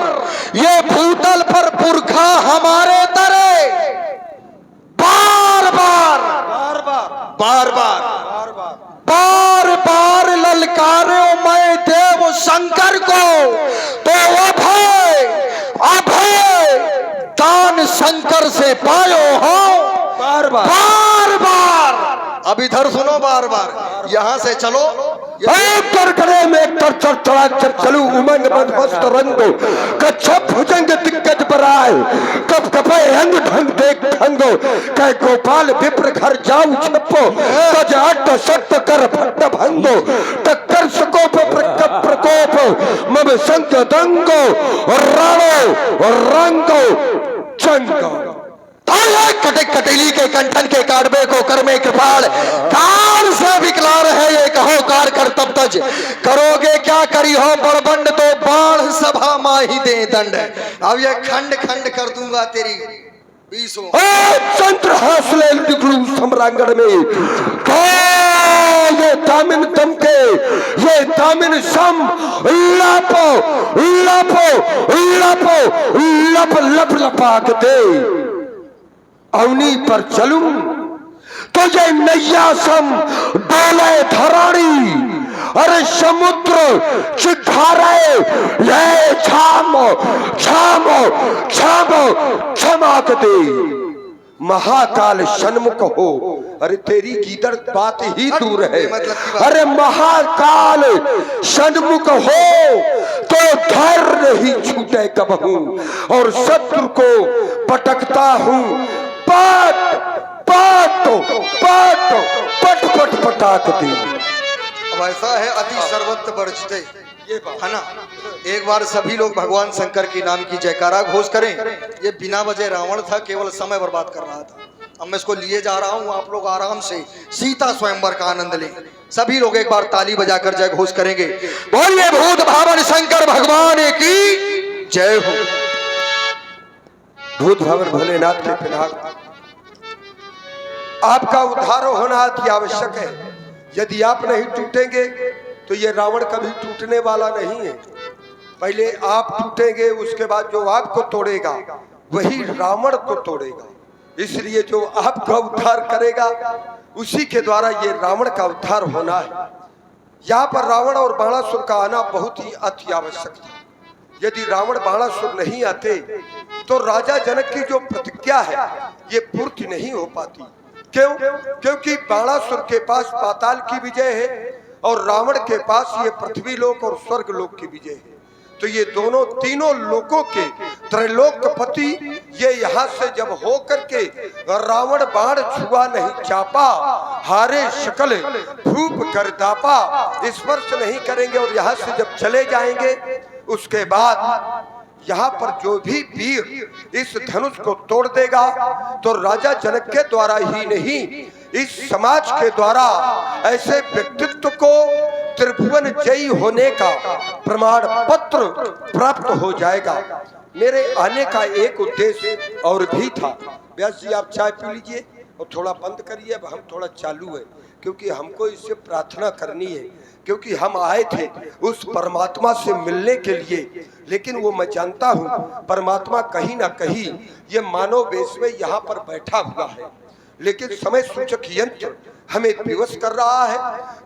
ये भूतल पर पुरखा हमारे तरे। बार ललकारो मैं देव शंकर को, तो अभय दान शंकर से पायो हो बार बार। अब इधर सुनो, बार यहां से चलो। में चलू उमंग मस्त रंगो, कच्छप भुजंग दिग्गज बराए, कप कपे रंग ढंग देख ढंगो, कह गोपाल विप्र घर जाऊ छपो, तज अट्ट सत्य कर भट्ट भंगो, टक्कर सकोप प्रकोप मब संग दंगो, राणो रंगो चंगो। कटेली के कंठन के काड़बे को कर में कृपाल, काल से विकलार है ये कहो कार कर तब तज, करोगे क्या करी हो बड़बंड, तो बाढ़ सभा माही दे दंड। अब ये खंड खंड कर दूंगा तेरी 20 चंद्र हौसले निकलू सम्रांगण में, ये दामिन दम के, ये दामिन सम लापो लापो लापो लप लप लपाक दे। अवनी पर चलूं तो ये नैया सम डोले धरानी, अरे समुद्र चिखारे ये छामो छामो छामो छमाक दे। महाकाल सन्मुख हो, अरे तेरी गीदड़ बात ही दूर है। अरे महाकाल सन्मुख हो तो धैर्य नहीं छूटे कबहू, और शत्रु को पटकता हूं पट पट पटाक दे। अब ऐसा है अति सर्वत्र वर्जिते, ये है ना। एक बार सभी लोग भगवान शंकर के नाम की जयकारा घोष करें। ये बिना वजह रावण था, केवल समय बर्बाद कर रहा था। अब मैं इसको लिए जा रहा हूं, आप लोग आराम से सीता स्वयंवर का आनंद लें। सभी लोग एक बार ताली बजाकर जय घोष करेंगे। बोलिए भूत भावन शंकर भगवान की जय हो। भूत भवन भोलेनाथ के पिनाक आपका उद्धार होना अति आवश्यक है। यदि आप नहीं टूटेंगे तो ये रावण कभी टूटने वाला नहीं है। पहले आप टूटेंगे, उसके बाद जो आपको तोड़ेगा वही रावण को तोड़ेगा। इसलिए जो आपका उद्धार करेगा उसी के द्वारा ये रावण का उद्धार होना है। यहाँ पर रावण और बाणासुर का आना बहुत ही अति आवश्यक था। यदि रावण बाणासुर नहीं आते तो राजा जनक की जो प्रतिज्ञा है ये पूर्ति नहीं हो पाती। क्यों? क्योंकि बाणासुर के पास पाताल की विजय है और रावण के पास ये पृथ्वी लोक और स्वर्ग लोक की विजय है। तो ये दोनों तीनों लोकों के त्रैलोकपति ये यहाँ से जब हो करके रावण बाण छुआ नहीं चापा, हारे शकल धूप कर दापा, स्पर्श नहीं करेंगे और यहाँ से जब चले जाएंगे उसके बाद यहाँ पर जो भी वीर इस धनुष को तोड़ देगा तो राजा जनक के द्वारा ही नहीं इस समाज के द्वारा ऐसे व्यक्तित्व को त्रिभुवन जयी होने का प्रमाण पत्र प्राप्त हो जाएगा। मेरे आने का एक उद्देश्य और भी था। व्यास जी आप चाय पी लीजिए और थोड़ा बंद करिए, अब हम थोड़ा चालू है क्योंकि हमको इससे प्रार्थना करनी है, क्योंकि हम आए थे उस परमात्मा से मिलने के लिए। लेकिन वो मैं जानता हूँ परमात्मा कहीं ना कहीं ये मानव वेश में यहाँ पर बैठा हुआ है, लेकिन समय सूचक यंत्र हमें विवश कर रहा है।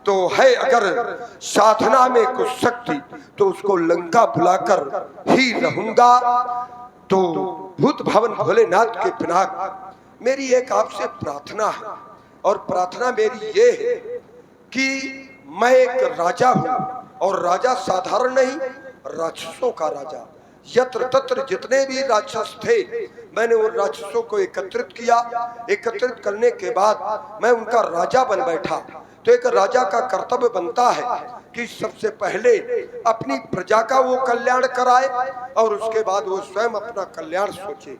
तो है अगर साधना में कुछ शक्ति तो उसको लंका बुलाकर ही रहूंगा। तो भूत भवन भोलेनाथ के पिनाक मेरी एक आपसे प्रार्थना है, और प्रार्थना मेरी ये है कि मैं एक राजा हूं और राजा साधारण नहीं, राक्षसों का राजा। यत्र तत्र जितने भी राक्षस थे मैंने उन राक्षसों को एकत्रित किया। एकत्रित करने के बाद मैं उनका राजा बन बैठा। तो एक राजा का कर्तव्य बनता है कि सबसे पहले अपनी प्रजा का वो कल्याण कराए और उसके बाद वो स्वयं अपना कल्याण सोचे।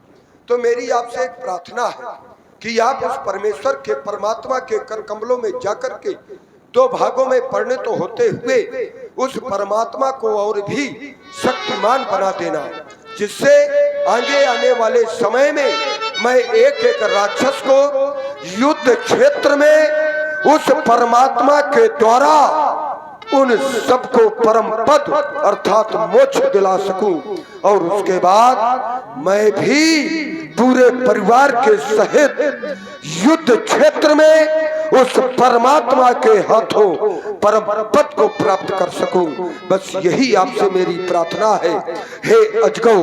तो मेरी आपसे एक प्रार्थना है कि आप उस परमेश्वर के परमात्मा के कर कमलों में जाकर के दो भागों में परिणत होते हुए उस परमात्मा को और भी शक्तिमान बना देना, जिससे आगे आने वाले समय में मैं एक एक राक्षस को युद्ध क्षेत्र में उस परमात्मा के द्वारा उन सबको परम पद अर्थात मोक्ष दिला सकूं। और उसके बाद मैं भी पूरे परिवार के सहित युद्ध क्षेत्र में उस परमात्मा के हाथों परम पद को प्राप्त कर सकूं। बस यही आपसे मेरी प्रार्थना है। हे अजगौ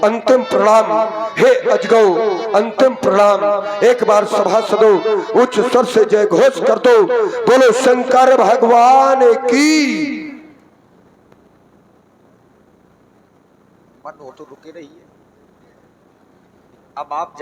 अंतिम प्रणाम, हे अजगौ अंतिम प्रणाम। एक बार सभासदों उच्च स्वर से जय घोष कर दो। बोलो शंकर भगवान की। मन हो तो रुके रहिए। अब आप